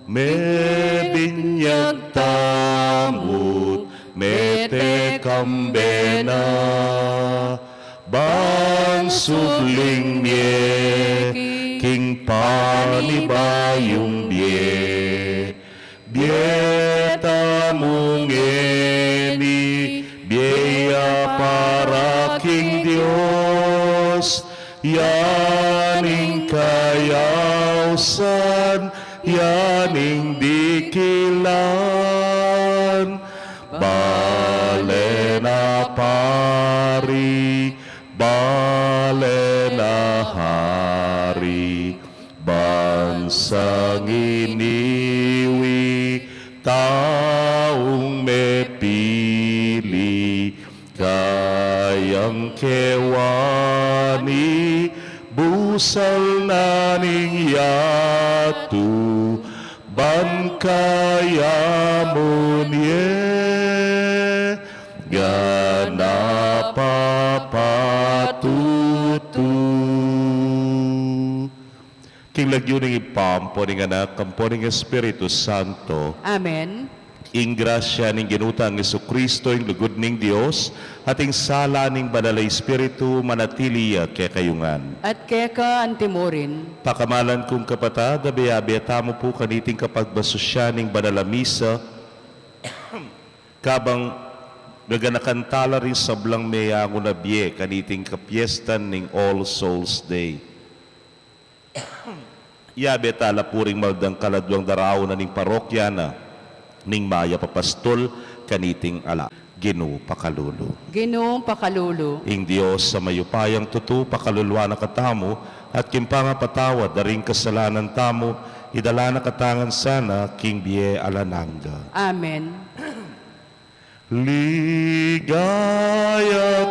Medinyag tamut, mete kambena, bansubling mie, king panibayong bie, bieta mungeni, biaya para king Dios, yaning kayausan, yaning dikilan, bale na pari, bale na hari, bansang iniwi, taong mepili, kayang kewani, busal na ning yatu, bankaya munye, gana papatutu. King lagyuning ipamponing anak, kamponing Espiritu Santo,
Amen.
ing grasya ning ginutang Hesu Kristo ing lugod ning Dios at ing sala ning banal na Espiritu manatili kay kayungan.
At kaya ka antimorin,
Pakamalan kong kapatad, abiyabiata mo po kaniting kapagbasusya ning banal na misa, kabang naganakantala rin sablang mayango na biye kaniting kapiestan ning All Souls Day. Yabe tala puring maldang kaladwang darao na ning parokya na ning maya papastol kaniting ala. Ginoo pakalulu.
Ginoong pakalulu,
Ing Dios sa mayupayang tutu pakaluluwa na katamo at kimpanga patawad daring kasalanan tamo idala na katangan sana king biye alananga.
Amen.
Ligaya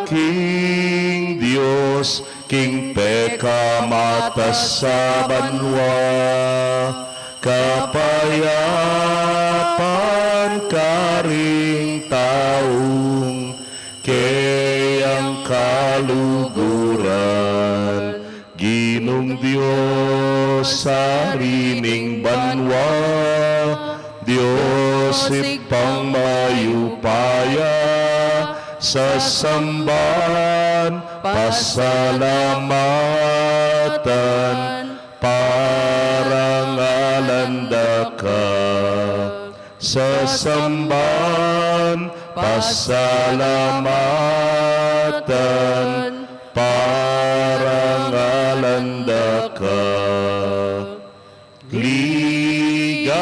King Dios, King Peka matas sa banwa, kapayapan karing taong, kayang kaluguran, Ginong Dios sa rining banwa, Diyos ipang mayupaya sa samban pasalamatan parangalan ka sa samban pasalamatan parangalan ka. Ligaya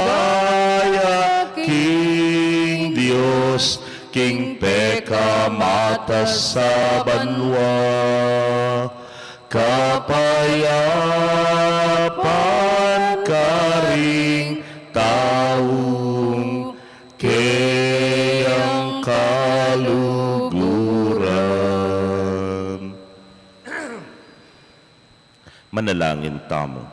King Dios, King Peka matas sa banwa, kapayapan karing taong, kayang kaluguran. Manalangin tamo.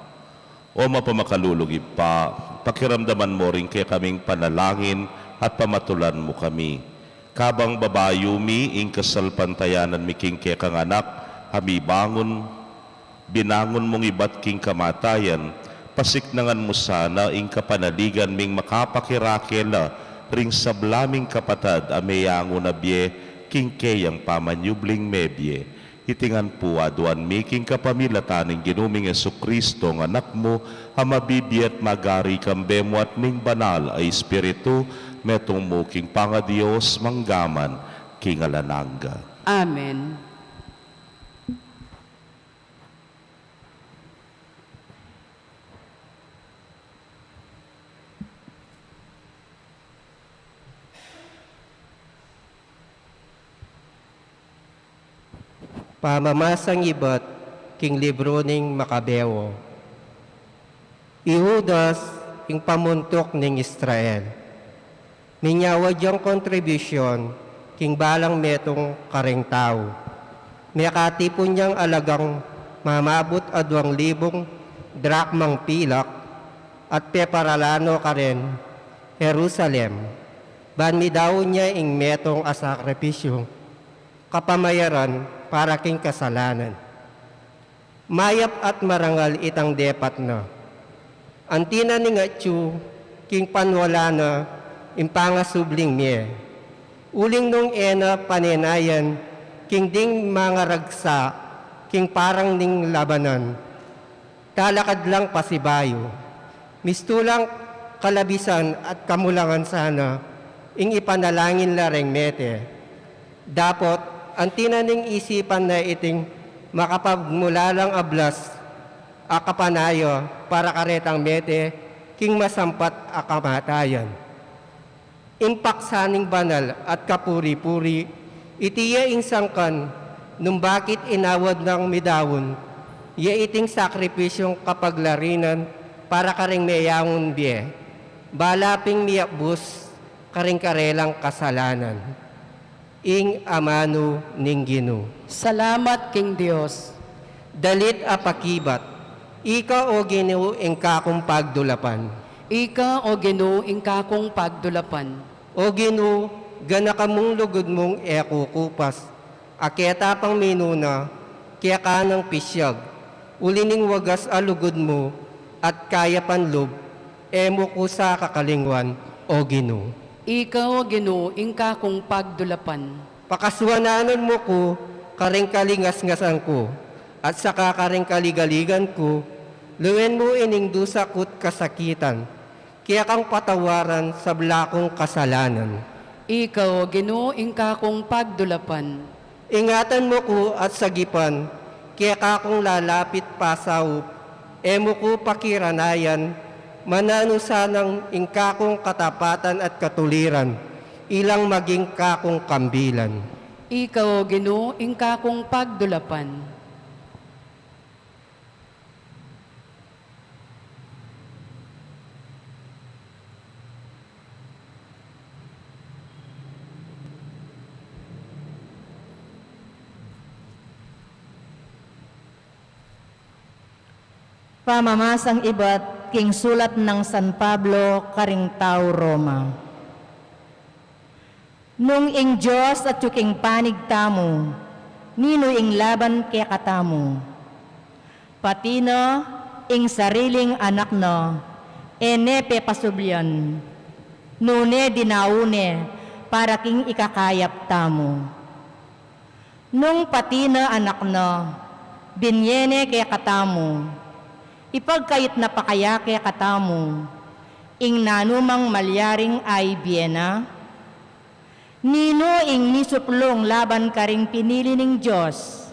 O mapamakalulugib pa, pakiramdaman mo rin kaya kaming panalangin at pamatulan mo kami. Kabang babayumi, ing kasalpantayanan mi king kaya kang anak, hami bangon, binangon mong ibat king kamatayan, pasiknangan mo sana ing kapanaligan ming makapakirakela, ring sablaming kapatad ameyango na biye, king kayang pamanyubling mebye. Itingan po aduan making kapamilataning ginuming Hesu Kristo ng anak mo, amabibiyat magari kambemo at ning banal ay Espiritu, metong mo king pangadiyos manggaman, king alananga.
Amen.
Pamamasang ibat, king libro ning Makabeo. Ihudas, ing pamuntok ning Israel. Minyawad yung kontribusyon, king balang metong karing tao. Mikatipon niyang alagang mamabot a 2,000 drakmang pilak at peparalano ka rin Jerusalem. Banmi daw niya ing metong asakripisyo, kapamayaran para king kasalanan. Mayap at marangal itang depat na. Antina ni nga tsu, king panwala na, impangasubling miye. Uling nung ena panenayan, king ding mga ragsa, king parang ning labanan. Talakad lang pasibayo. Mistulang kalabisan at kamulangan sana, ing ipanalangin lareng mete. Dapot, ang tinaning isipan na iting makapagmulalang ablas akapanayo para karetang mete king masampat akamatayan. Impaksaning banal at kapuri-puri itiya ing sangkan nung bakit inawad ng midawon ya iting sakripisyong kapaglarinan para karing mayangon biye balaping miyakbus karing karelang kasalanan. Ing amano ning Ginoo.
Salamat, King Dios.
Dalit apakibat, ika o Ginoo ing kakong pagdulapan.
Ika o Ginoo ing kakong pagdulapan.
O Ginoo, gana kamong lugod mong ekukupas, aketa pang minuna, kaya ka ng pisyag, ulining wagas alugod mo, at kaya panlob, emo ko sa kakalingwan, o Ginoo.
Ikaw, Ginoo, ingka kong pagdulapan.
Pakaswananon mo ko, karing kalingas-ngasan ko, at sa kakaring kaligaligan ko, luwen mo ining dusa ko't kasakitan, kaya kang patawaran sa blakong kasalanan.
Ikaw, Ginoo, ingka kong pagdulapan.
Ingatan mo ko at sagipan, kaya kakong lalapit pasaw, emo ko pakiranayan, manano sanang ingkakong katapatan at katuliran, ilang maging kakong kambilan.
Ikaw, Ginoo, ingka kong pagdulapan.
Pamamasang iba't king sulat ng San Pablo, karing tao Roma. Nung ing Diyos at yuking panig tamo, nino ing laban kaya katamo. Pati na ing sariling anak na, enepe pasublyan, nune dinaune, para king ikakayap tamo. Nung pati na anak na, binyene kaya katamo, ipagkayit na pakaya kaya katamo, ing nanumang malyaring ay biena, nino ing nisuplong laban karing pinili ning Diyos,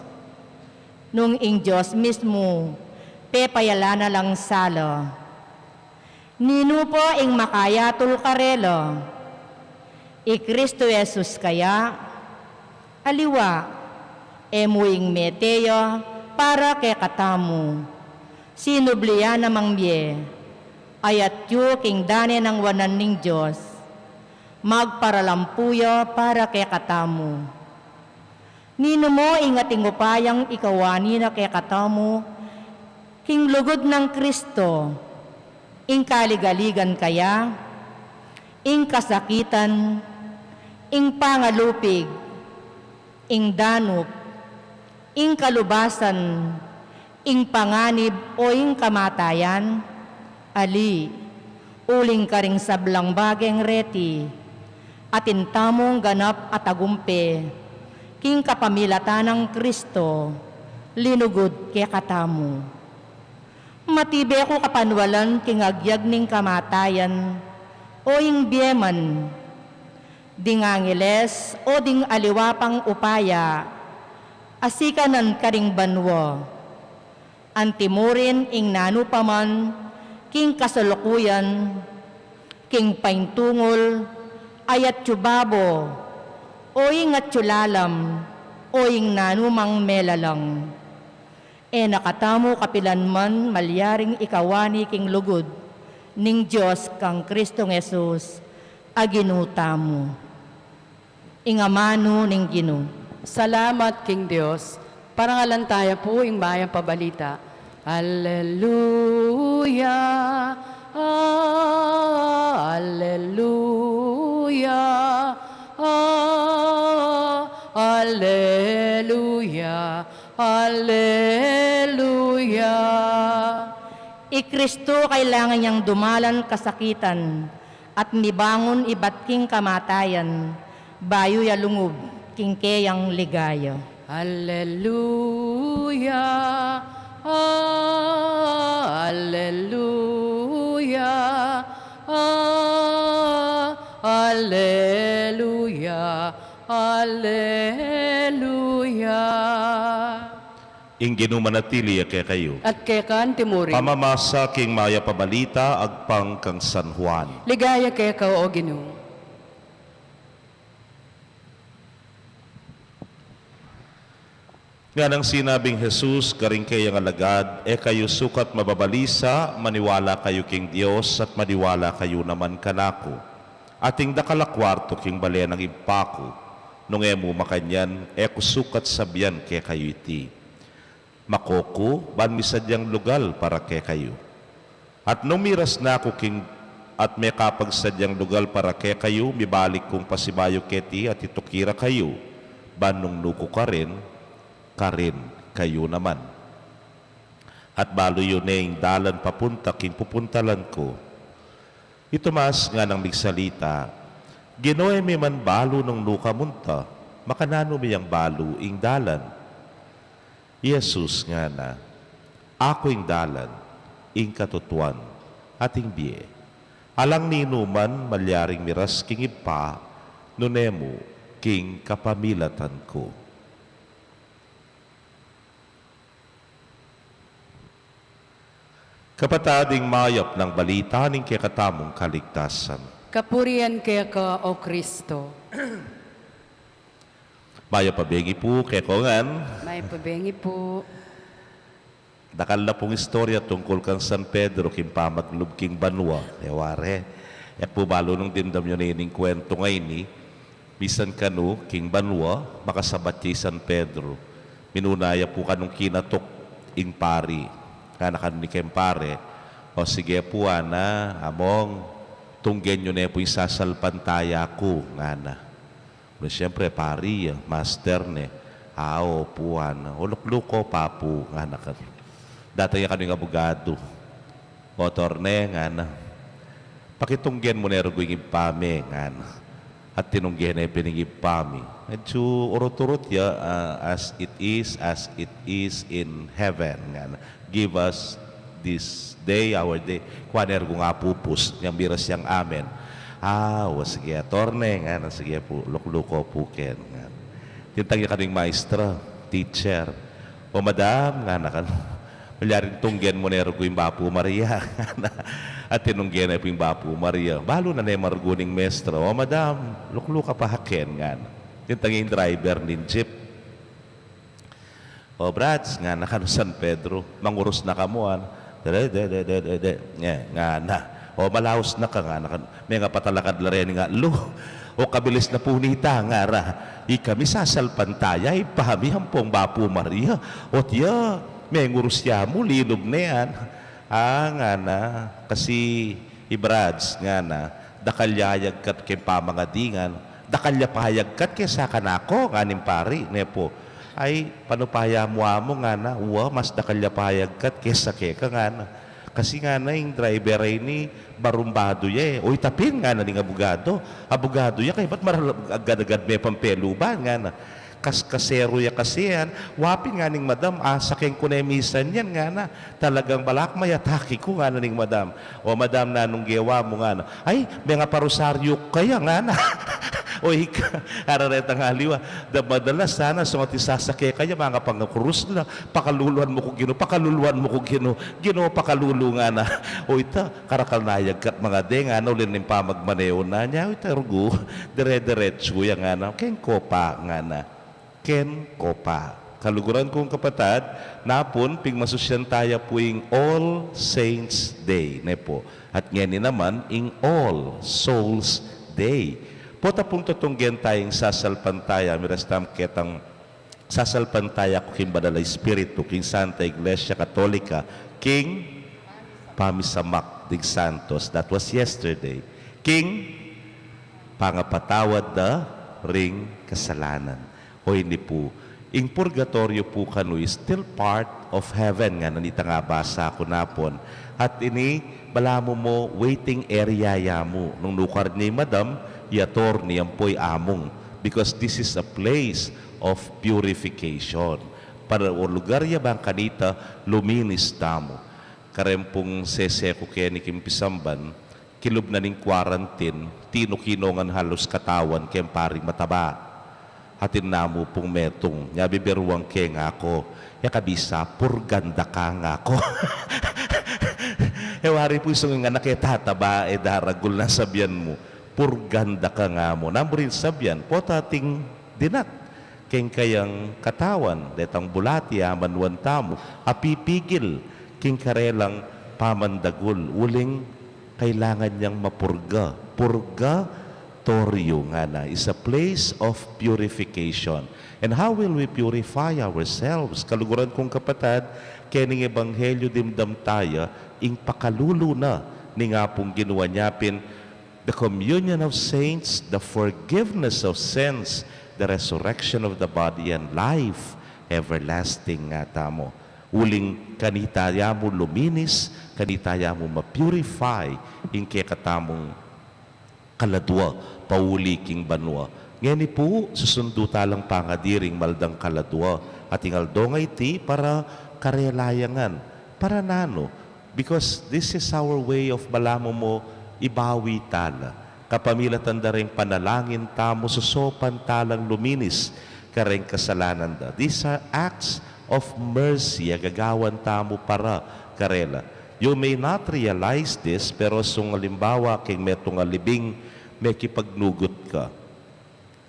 nung ing Diyos mismo, pepayala na lang sala. Nino po ing makayatul karelo, i Kristo Jesus kaya, aliwa, emuing meteyo, para kay katamo, sinubliya namang biye, ayat yu king dane ng wanan ning Diyos, magparalampuyo para kay katamo. Nino mo ingating upayang ikawani na kay katamo, king lugod ng Kristo, ing kaligaligan kaya, ing kasakitan, ing pangalupig, ing danup, ing kalubasan, ing panganib o ing kamatayan, ali, uling karing sablang bageng reti, atin tamong ganap at agumpe, king kapamilatan ng Kristo, linugod kaya katamo. Matibe ko kapanwalan king agyag ning kamatayan, o ing bieman, ding angeles o ding aliwapang upaya, asikanan karing banwa, antimurin ing nanupaman, king kasalukuyan, king paintungol, ayat tubabo, o ing at tulalam, o ing nanumang melalang. E nakatamo kapilan man malyaring ikawani king lugod, ning Diyos kang Kristong Jesus, aginutamo. Ingamano ning Ginoo.
Salamat, King Diyos. Parangalantaya po ing bayang pabalita. Alleluia, Alleluia, Alleluia, Alleluia.
I Kristo kailangan niyang dumalan kasakitan at nibangon iba't king kamatayan, bayo ya lungub, king keyang ligaya.
Alleluia, Alleluia, Alleluia, Alleluia.
Ing ginumanatili kay kayo.
At kay kan timurin,
Pamamasa king maya pabalita agpang kang San Juan.
ligaya kay ka o Ginoo.
Nga nang sinabing Jesus, karing kayang alagad, kayo sukat mababalisa, maniwala kayo king Diyos, at maniwala kayo naman kanako. Ating dakalakwarto king bale ng impako, nung emo makanyan, kusukat sabyan kay kayo iti. Makoko, ban misadyang lugal para kay kayo. At nung miras na ako king, at may kapagsadyang lugal para kay kayo, mibalik kong pasibayo keti at itukira kayo, ban nung nuko ka rin kayo naman. At balo yun yung dalan papunta king pupuntalan ko. Ito mas nga nang migsalita, Ginoy mi man balo ng luka munta, makanano mi ang balo ing dalan. Jesus nga na, ako ing dalan, ing katutuan, ating biye. Alang ninuman malyaring miras king ipa, nunemo king kapamilatan ko. Kapatading mayap ng balita ning kakatamong kaligtasan.
Kapurian kaya ka, O Kristo.
Mayap pabengi po kaya kongan.
May pabengi po.
Dakal na pong istorya tungkol kang San Pedro king pamaglub king banwa. Eware. Yak po balo nung dindam yun ining kwento ngayon ni. Bisan kanu king banwa, makasabat kay San Pedro. Minunaya po kanong kinatok ing pari. Kana kanu ni Kempare. O sige po ana, among tunggen nyo na po yung sasalpantaya ko. Ngana. Pero siyempre pari, master ne. Ao po ana. Ulok-luko pa po. Ngana ka. Dati yung kanong abogado. Motor ne, ngana. Pakitunggen mo na yung ipami, ngana. At tinunggen na yung pinigipami. Medyo urot-urot ya, as it is in heaven. Ngana. Give us this day, our day. Kuaner ko nga pupus, niyang biras siyang amen. Sige, torne, ngana. Sige po, lukluko po ken. Tintang yung kanong maestra, teacher. O madam, ngana ka. Malyarin tunggen mo na yung Bapo Maria. At tinunggen na yung Bapo Maria. Balo na yung marguning mestra. O madam, luklo ka pa haken. Yung tanging driver ng jeep. O brads, nga nakano San Pedro. Manguros na kamuan. Nga na. O malaos na ka nga. May nga patalakad la rin nga. O kabilis na punita nga ra. Ikami sasalpantaya. Ipahami hampong Bapo Maria. O tiya. May ngurusya mo, linog na yan. Nga na, kasi ibrads nga na, dakalyayag kat kay pamangadingan, dakalya pahayag kat kay sa kanako, nganing pari, nepo. Ay, panupaya mo nga na, mas dakalya pahayag kat kay sa keka nga na. Kasi nga na, yung driver ay ni barumbado ya eh. Uy, tapin nga na ng abogado. Abogado ya, kaya ba't agad-agad may pampeluban nga na. Kaskasero ya kasi yan, wapin nga ning madam, saking kunemisan yan nga na, talagang balak mayataki ko nga na ning madam. O madam na nung gewa mo nga na, ay, may nga parosaryo kaya nga na. O ika, araretang haliwa, madalas sana sa mga tisasake kaya mga pangakurus na, pakaluluan mo ko gino, pakalulu nga na. O ita, karakalnayag kat mga de nga na, ulin ng pamagmaneo na niya, o ita, rugo, dire-diretso yan nga na, ken kopa nga na. Ken Kopa. Kaluguran kong kapatad, napon, pigmasusyan tayo po yung All Saints Day. Nepo. At ngayon naman, yung All Souls Day. Pota pong tutunggen tayong sasalpantaya, mirastam ketang sasalpantaya ko king Badala Espiritu, king Santa Iglesia Katolika, king Pamisamak dig Santos. That was yesterday. King Pangapatawad da ring kasalanan. O hindi po, in purgatorio po kanu is still part of heaven nga nanita nga basa ko napon. At ini, balamo mo, waiting area ya mo. Nung nukar ni madam, yator niyang po'y among. Because this is a place of purification. Para o lugar ya bang kanita, luminis tamo. Karempong seseko kaya ni Kimpisamban, kilub na ning quarantine, tinukinongan halos katawan kaya paring mataba. Hatin namo pong metong, nyabibiruang ke nga ako, yakabisa, purganda ka nga ako. Ewari po isang nga nakitataba, daragul na sabyan mo, purganda ka nga mo. Namurin sabyan, po tating dinat, keng kayang katawan, detang bulati, amanwan tamo, apipigil, king karelang pamandagul, uling kailangan niyang mapurga. Purgatorio nga na is a place of purification. And how will we purify ourselves? Kaluguran kong kapatad, kening ebanghelyo dimdam tayo, ing pakalulu na ni nga pong ginawa nyapin, the communion of saints, the forgiveness of sins, the resurrection of the body, and life everlasting nga tamo. Uling kanitaya mo luminis, kanitaya mo ma-purify, inke katamong kaladwa, pauli king banwa. Ngani po, susundo talang pangadiring maldang kaladwa, at ingal dongay ti para karelayangan. Para nano? Because this is our way of malamo mo ibawi tala. Kapamila tanda rin panalangin tamo, susopan talang luminis, kareng kasalanan da. These are acts of mercy, agagawan tamo para karela. You may not realize this, pero sung alimbawa king metong alibing may kipagnugot ka.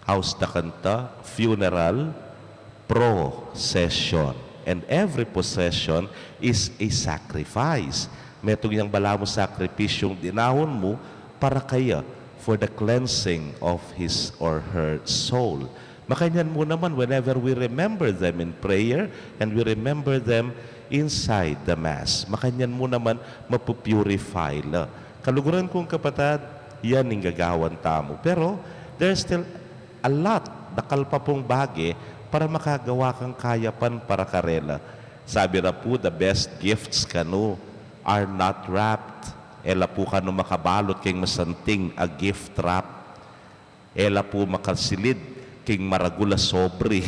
House da kanta, funeral, procession. And every possession is a sacrifice. Metong yung bala mo sakripisyong dinahon mo para kaya for the cleansing of his or her soul. Makanyan mo naman whenever we remember them in prayer and we remember them inside the Mass. Makanyan mo naman mapupurify la. Kaluguran kong kapatid, yan ang gagawan tamo. Pero there's still a lot, dakal pa pong bagi para makagawa kang kayapan para karela. Sabi na po, the best gifts kanu are not wrapped. Ela po kanu makabalot king masanting a gift wrap. Ela po makasilid king maragula sobri.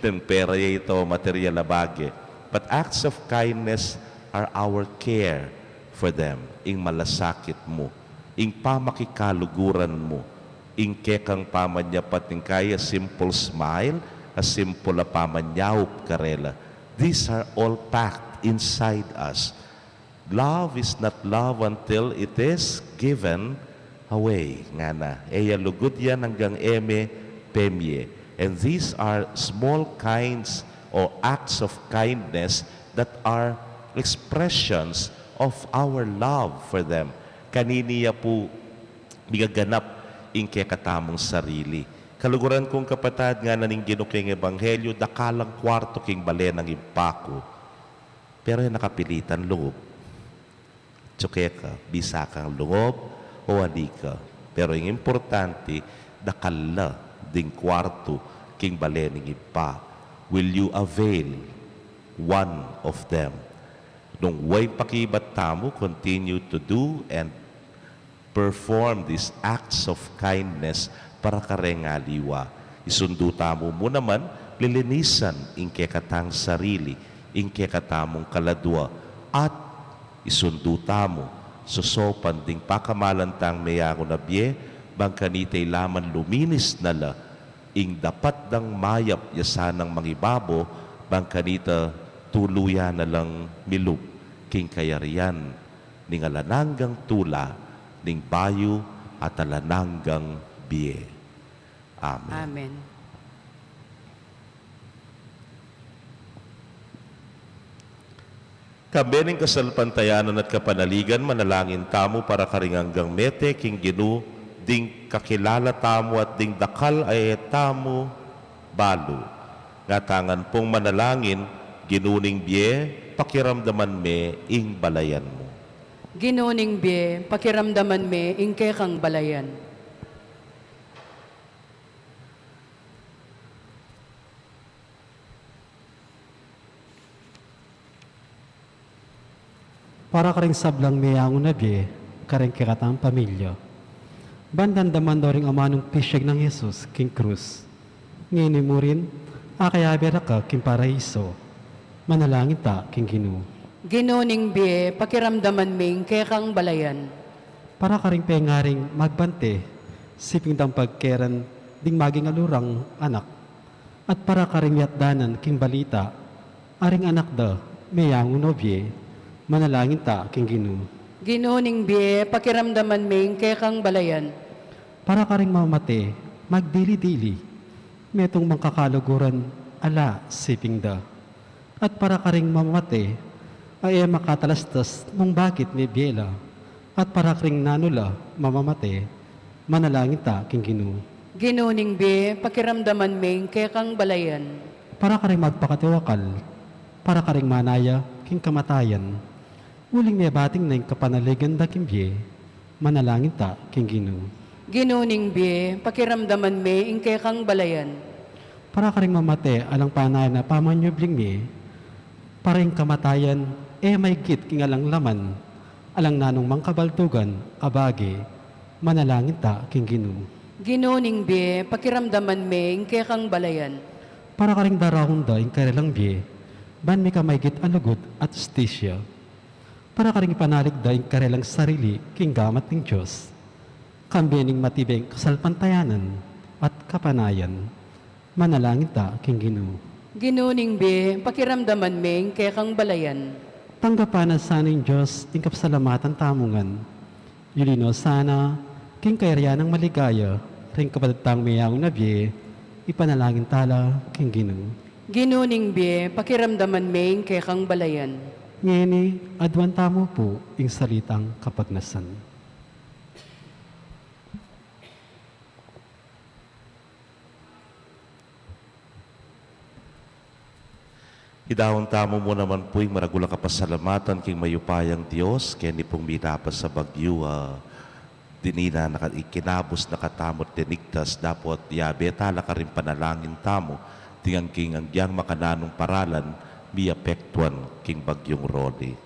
Then pera ito, material na bagay. But acts of kindness are our care for them. Ing malasakit mo. Ing pamakikaluguran mo. Ing kekang pamanyapat ing kaya simple smile, a simple na pamanyaup karela. These are all packed inside us. Love is not love until it is given away. Nga na. Eya lugod yan hanggang eme pemye. And these are small kinds or acts of kindness that are expressions of our love for them. Kaniniya po bigaganap inke katamong sarili. Kaluguran kong kapatid nga naning ginuking ebanghelyo, dakalang kwarto king bale ng impako. Pero yung nakapilitan loob. Tsuke ka, bisa kang loob o adi ka. Pero yung importante, dakala ding kwarto king bale ng impa. Will you avail one of them? Nung way pakibat tamo, continue to do and perform these acts of kindness para karengaliwa. Isundo tamo mo naman, lilinisan inke katang sarili, inke katamong kaladwa, at isundo tamo, susopan ding pakamalantang mayango na biye, bangkanitay laman luminis nala, ing dapat dang mayap yasanang mangibabo, bangkanita tuluya na lang milup, king kayarian, ning alananggang tula, ning bayo at alananggang biye. Amen.
Amen.
Kabening kasalpantayanan at kapanaligan, manalangin tamo para karinganggang mete, king ginu, ding kakilala tamo at ding dakal ay tamo balo. Ngatangan pong manalangin, ginuning biye, pakiramdaman me, ing balayan mo.
Ginuning biye, pakiramdaman me, ingke kang balayan.
Para karing sablang miyangon na biye, karing kikatang pamilya. Bandandaman daw rin amanong pisyag ng Jesus, king krus. Ngayon mo rin, akayabera ka, king paraiso. Manalangin ta, king ginu.
Ginuning biye, pakiramdaman me, ingke kang balayan.
Para karing pengaring magbante, siping dang pagkeran, ding maging alurang anak. At para karing yatdanan, king balita, aring anak da, miyangon no biye, manalangin ta, king ginu.
Ginuning biye, pakiramdaman me, ingke kang balayan.
Para karing mamate, magdili-dili, metong mangkakaluguran, ala, siping da. At para karing mamate, ay makatalastas nung bakit may biyela. At para karing nanula, mamamate, manalangin ta, king ginu.
Ginuning biye, pakiramdaman me, ingke kang balayan.
Para karing magpakatiwakal, para karing manaya, king kamatayan. Uling may bating na yung kapanaligan da king biye, manalangin ta, king ginu.
Ginuning biye, pakiramdaman me, ingke kang balayan.
Para karing mamate, alang panay na pamanyubling mi, Paring kamatayan, may git king alang laman, alang nanong mangkabaltugan, abage, manalangin ta king Ginoo.
Ginuning be, pakiramdaman me, ingke kang balayan.
Para karing darahon da ing karelang biye, ban mi ka may git alugod at justisya. Para karing panalig da ing karelang sarili king gamat ng Diyos. Kambiyaning matibeng kasalpantayanan at kapanayan, manalangin ta king Ginoo.
Ginuning be, pakiramdaman me, ingke kang balayan.
Tanggapanan sana ng Diyos ing kapsalamatan tamungan. Yulino sana, king kairya ng maligaya, ring kapadatang mayang nabiye, ipanalangin tala king Ginoo.
Ginuning be, pakiramdaman me, ingke kang balayan.
Ngeni, adwan tamo po ing salitang kapagnasan.
Idahon tamo mo naman po yung maragula kapasalamatan king mayupayang Diyos, kaya ni pong minapas sa bagyo, dinina ikinabos nakatamot tinigtas, dapat yabe tala ka rin panalangin tamo, tingang king ang diyang makananong paralan, mi apektuan king bagyong Rodi.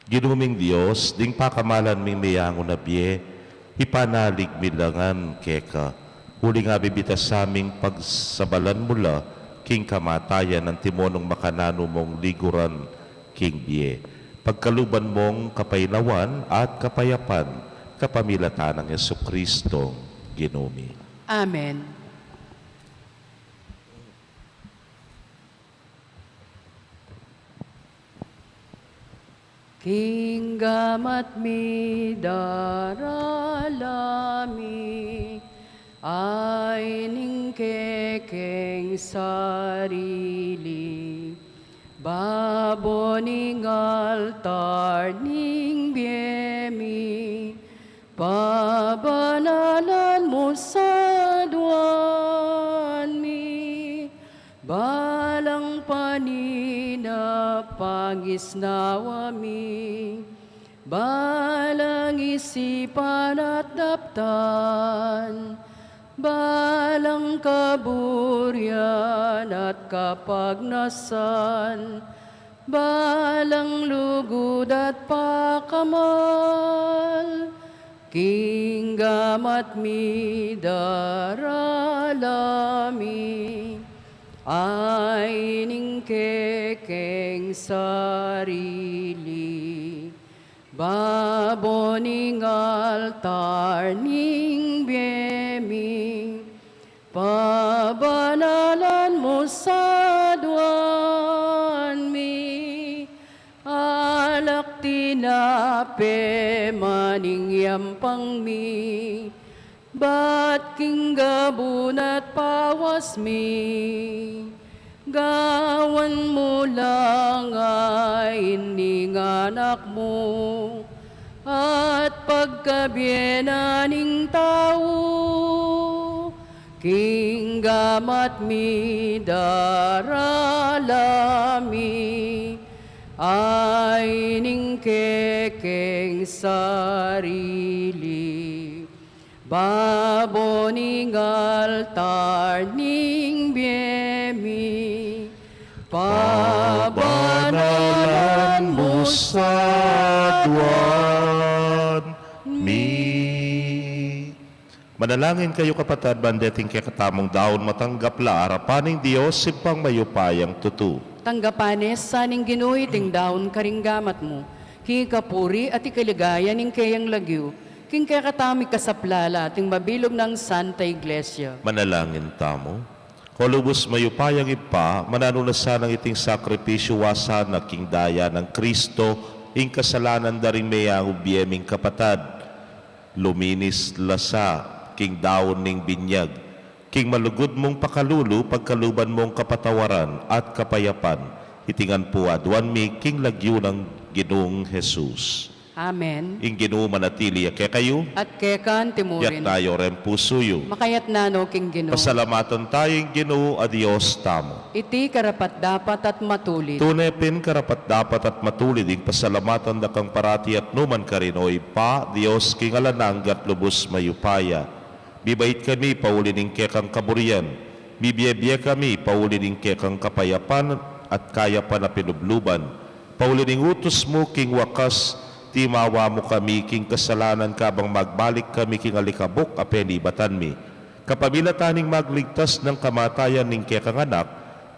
Ginuming Diyos, ding pakamalan ming mayango na biye, ipanalig milangan keka, huli nga bibitas sa aming pagsabalan mula, king kamatayan ng timonong makanano mong liguran, king biye. Pagkaluban mong kapainawan at kapayapan, kapamilatan ng Jesucristo, Ginumi.
Amen. King gamat mi daralami, ay ningkekeng sarili, baboning altar ning biemi, pabanalan mo sa duwan mi, balang panina pangisnawami, balang isipan at daptan, balang kaburyan at kapagnasan, balang lugod at pakamal, king gamat mi daralami, ay ningkekeng sarili, baboning altar ning biemi, pabanalan mo sa duwan mi, alak tinape maning yampang mi, bat king gabun at pawas mi, gawan mo lang ay ining anak mo, at pagkabienaning tao, king gamat mi daralami, ay ningkekeng sarili, baboning altar ning biemi, pabanalan mo sa
duwan mi. Manalangin kayo kapatid, bandeting kaya katamong daon matanggap la arapaning Diyos sipang mayupayang tutu.
Tanggapanes sa ning Ginoo ting daon karinggamat mo, king kapuri at ikaligaya ning kayang lagyo, king kaya katami kasaplala ting mabilog ng Santa Iglesia.
Manalangin tamo. Kolubos mayupayang ipa, mananunasan ng iting sakripisyo wasa na king daya ng Kristo, ing kasalanan daring mayang ubiyeming kapatad. Luminis lasa, king daon ning binyag, king malugod mong pakalulu, pagkaluban mong kapatawaran at kapayapan, itingan po adwan mi, king lagyo ng Ginoong Jesus.
Amen.
Ing Ginoo manatili kaya kayo,
At kekan
yak
timurin,
tayo rin pusuyo.
makayat nano king Ginoo.
Pasalamatan tayong Ginoo, adios tamo.
Iti karapat dapat at matulit.
Tunepin karapat dapat at matulid ing pasalamatan da kang parati at numan karinoy pa, Dios king alanang gat lubos mayupaya. Bibait kami paulin ing kekang kaburian, Bibiyebye kami, paulining kekang kapayapan at kaya pa na pinubluban. Paulining utos mo, king wakas, timawa mo kami, king kasalanan kabang magbalik kami, king alikabok, apenibatan mi. Kapamilataning magligtas ng kamatayan ning kekang anak,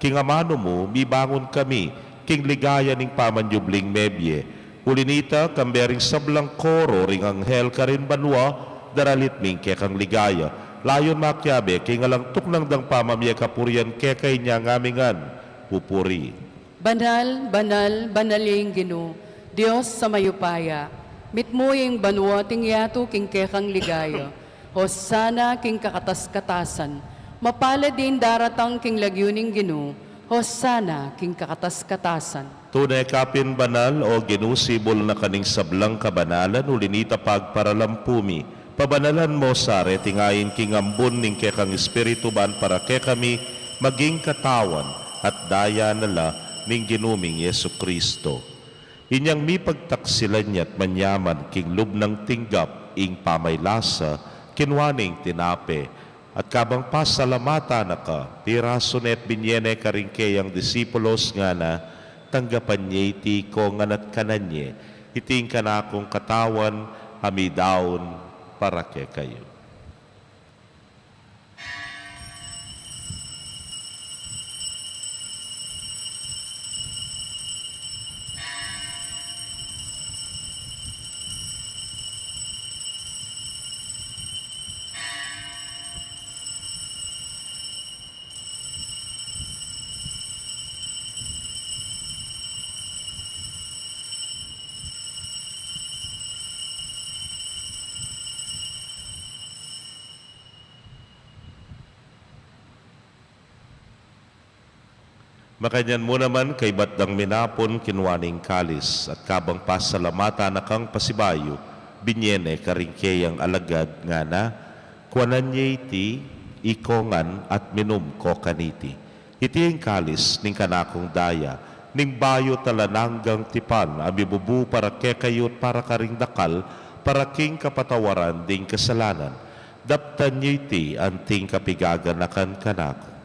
king amano mo, mibangon kami, king ligaya ning pamanyubling mebye. Ulinita, kambering sablang koro, ring anghel ka rin banwa, daralit ming kekang ligaya. Layon makyabe, king alang tuklang dang pamamya kapurian kekay niya ngamingan, pupuri.
Banal, banal, banaling Ginoo, Diyos sa mayupaya, mitmo yung banwa ting yato king kekang ligaya, Hosana king kakatas-katasan, mapala din daratang king lagyuning Ginoo, Hosana king kakatas-katasan.
Tunay kapin banal o ginusibol na kaning sablang kabanalan, ulinita pagparalampumi, pabanalan mo sa tingayin king ambon ning kekang espiritu ban para ke kami maging katawan at daya nala ning ginuming Yesu Kristo. Inyang mi pagtaksilan niya't manyaman king lubnang tinggap ing pamaylasa kinwaning tinape at kabang pasalamata na ka piraso net binyene karingke ang disipulos nga na tanggapan niya iti ko nganat kananye iting kanakong katawan hamidaon para ke kayo. Makanyan mo naman kay batdang minapon kinwaning kalis at kabang pasalamata na kang pasibayo, binyene karingke ang alagad nga na, kuanan niya iti, ikongan at minum ko kaniti. Iti ang kalis ning kanakong daya, ning bayo talananggang tipan, abibubu para kekayot para karing dakal, para king kapatawaran ding kasalanan. Daptan niya iti anting kapigaganakan kanako.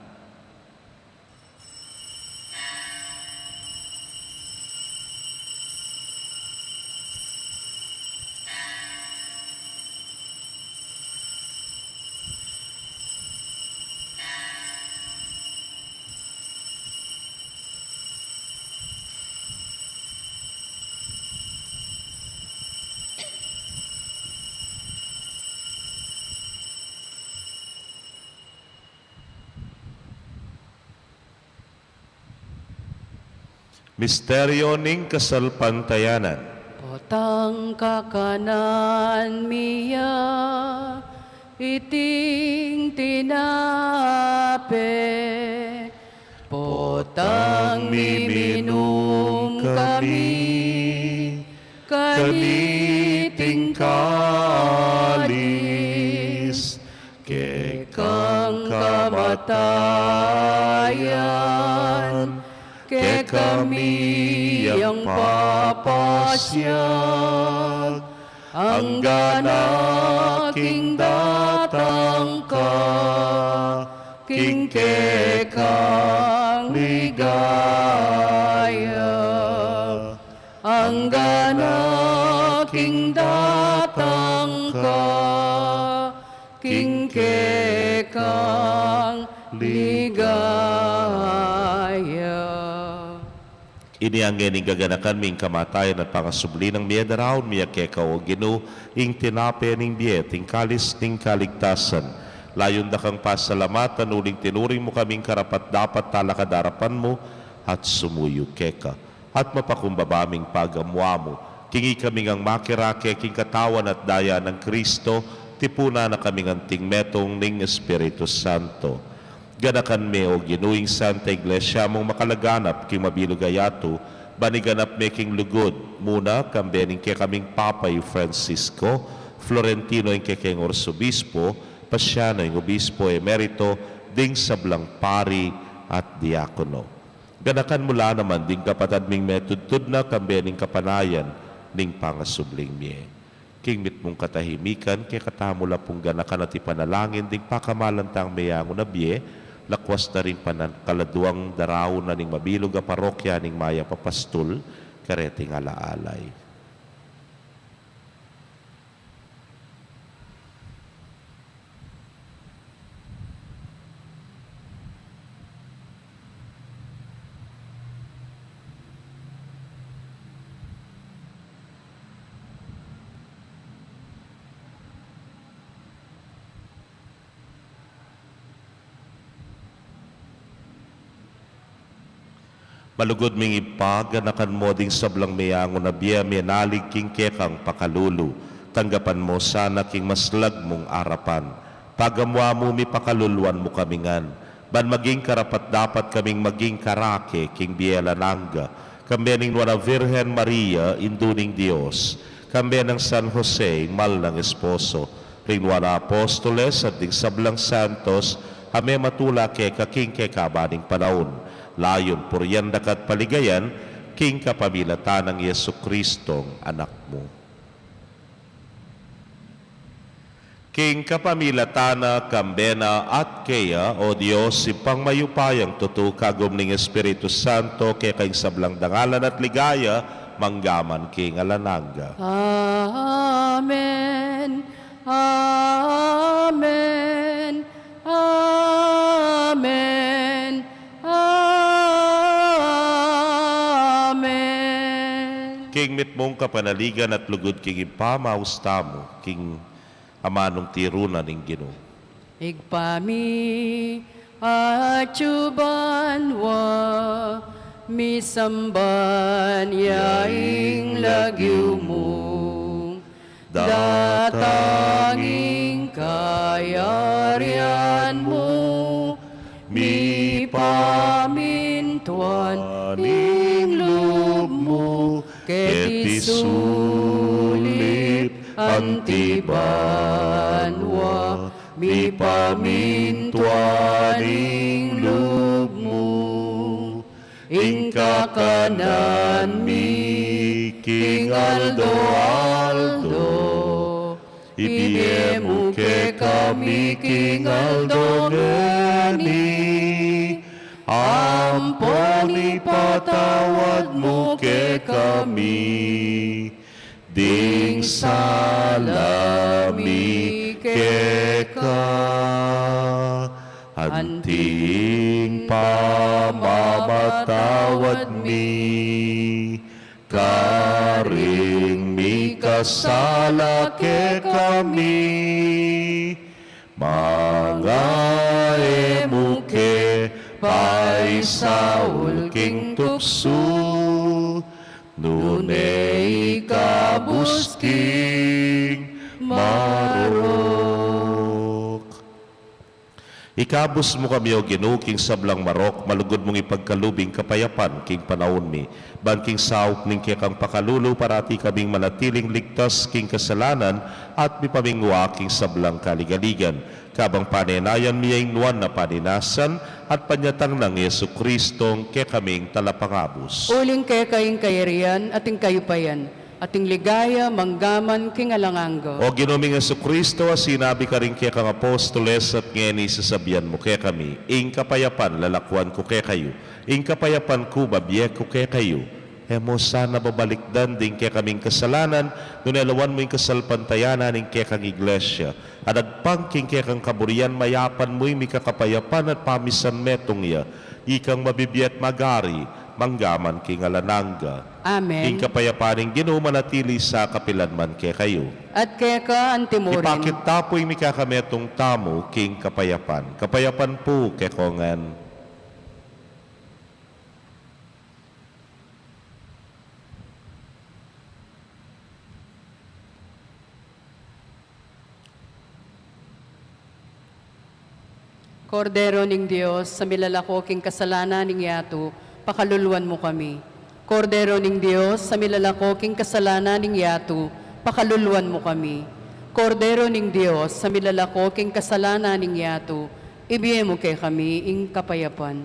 Misteryo ning kasalpantayanan.
Potang kakanan miya, iting tinape, potang miminum kami, kaniting kalis, kekang kamatayan, ke kami yang papasyag, hanggang aking datang ka, king kekang ligaya. Hanggang aking datang ka, king kekang ligaya.
Ini ang gening gaganakan ming kamatayan at pangasubli ng miya daraon miya keka o Ginoo ing tinape ning biye ting kalis ning kaligtasan. Layon da kang pasalamatan uling tinuring mo kaming karapat dapat talakadarapan mo at sumuyo keka. At mapakumbabaming pagamwa mo. Kingi kaming ang makirake king katawan at daya ng Kristo, tipuna na kaming anting metong ning Espiritu Santo. Ganakan me o ginuing Santa Iglesia mong makalaganap king mabilugayato, baniganap me king lugod, muna kambening ke kaming Papay Francisco, Florentino ing kekeng Orsobispo, Pasiano ing Obispo Emerito, ding sablang pari at diakono. Ganakan mula naman ding kapatad ming metudtud na kambening kapanayan ning pangasubling miye. King mit mong katahimikan, kay katamula pong ganakan at ipanalangin ding pakamalantang mayango na biye, lakwas na rin panan kaladuang daraw na ning mabilog a parokya ning maya papastol, kareting alaalay. Malugod ming ipaganakan mo ding sablang mayango na biya minalig king kekang pakalulu. Tanggapan mo sana king maslag mong arapan. Pagamwa mo mi pakaluluan mo kamingan. Ban maging karapat dapat kaming maging karake king biela nangga. Kambe ning Nuana Virgen Maria, induning Dios. Kambe ng San Jose, mal ng esposo. Ring Nuana Apostoles at ding sablang santos, hame matula ke kaking ke kabaning panahon. Layon puryan dakat paligayan, king kapamilatan ng Yesu Kristong anak mo. King kapamilatana, kambena at kaya, o Diyos, ipang mayupayang tutu kagum ning Espiritu Santo, kaya kayong sablang dangalan at ligaya, manggaman king alananga.
Amen. Amen. Amen. Amen.
King mitmong kapanaligan at lugod king ipamaus tamo, king amanong tiruna ning Ginoo.
Igpami acubanwa misamban yaing lagyo mo datanging kayarian mo mi pamintuan ing loob mo ket isulit antibanwa mi pamintuan ing loob mo ing kakanan mi king Aldo Aldo ibiyemo ke kami king Aldo ngani ampon ipatawad mo ke kami ding salami keka anting pamamatawad mi karing mi kasala ke kami mga emuke paisaul king tukso nunay kabusking marok. Ikabus mo kami o Ginoo king sablang marok, malugod mong ipagkalubing kapayapan king panahon mi. Ban king saop ning kekang pakalulo parati kaming manatiling ligtas king kasalanan at mipamingwa king sablang kaligaligan. Kabang panenayan miyang nuan na paninasan at panyatang ng Yesu Kristong ke kaming talapangabus. Uling kay kayong kayarian ating kayupayan, ating ligaya manggaman king alanganga.
O Ginoong Yesu Kristo, sinabi ka rin kaya kang apostoles at ngeni sasabihan mo kaya kami, ing kapayapan lalakwan ko kaya kayo, ing kapayapan ko babiye ko kaya kayo. Mo sana babalikdan din kaya kaming kasalanan, nunelawan mo yung kasalpantayanan ng kaya kang iglesia. Adagpangking kaya kang kaburian, mayapan mo yung mikakapayapan at pamisan metong ya, ikang mabibiyat magari, manggaman king alananga.
Amen.
King kapayapaning Ginoo manatili sa kapilanman kaya kayo.
At kaya ka antimorin.
Ipakit tapoy mikakametong tamo king kapayapan. Kapayapan po kaya kongan.
Kordero ning Dios, sa milalako king kasalanan ning yato, pakaluluan mo kami. Kordero ning Dios, sa milalako king kasalanan ning yato, pakaluluan mo kami. Kordero ning Dios, sa milalako king kasalanan ning yato, ibiye mo kay kami ing kapayapan.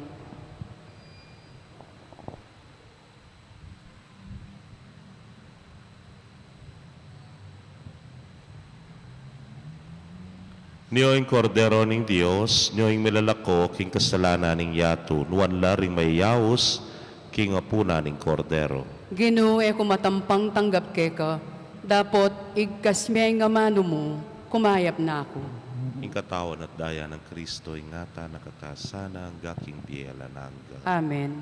Niyo'y kordero ning Dios, niyo'y milalako king kasalanan ning yato, nuwan laring may yaos, king apuna ning kordero.
Ginoo e kumatampang tanggap keka, dapot igkasmiyay nga mano mo, kumayap na ako.
Ing katawan at daya ng Kristo, ingata nakakasana ang gaking bielananga.
Amen.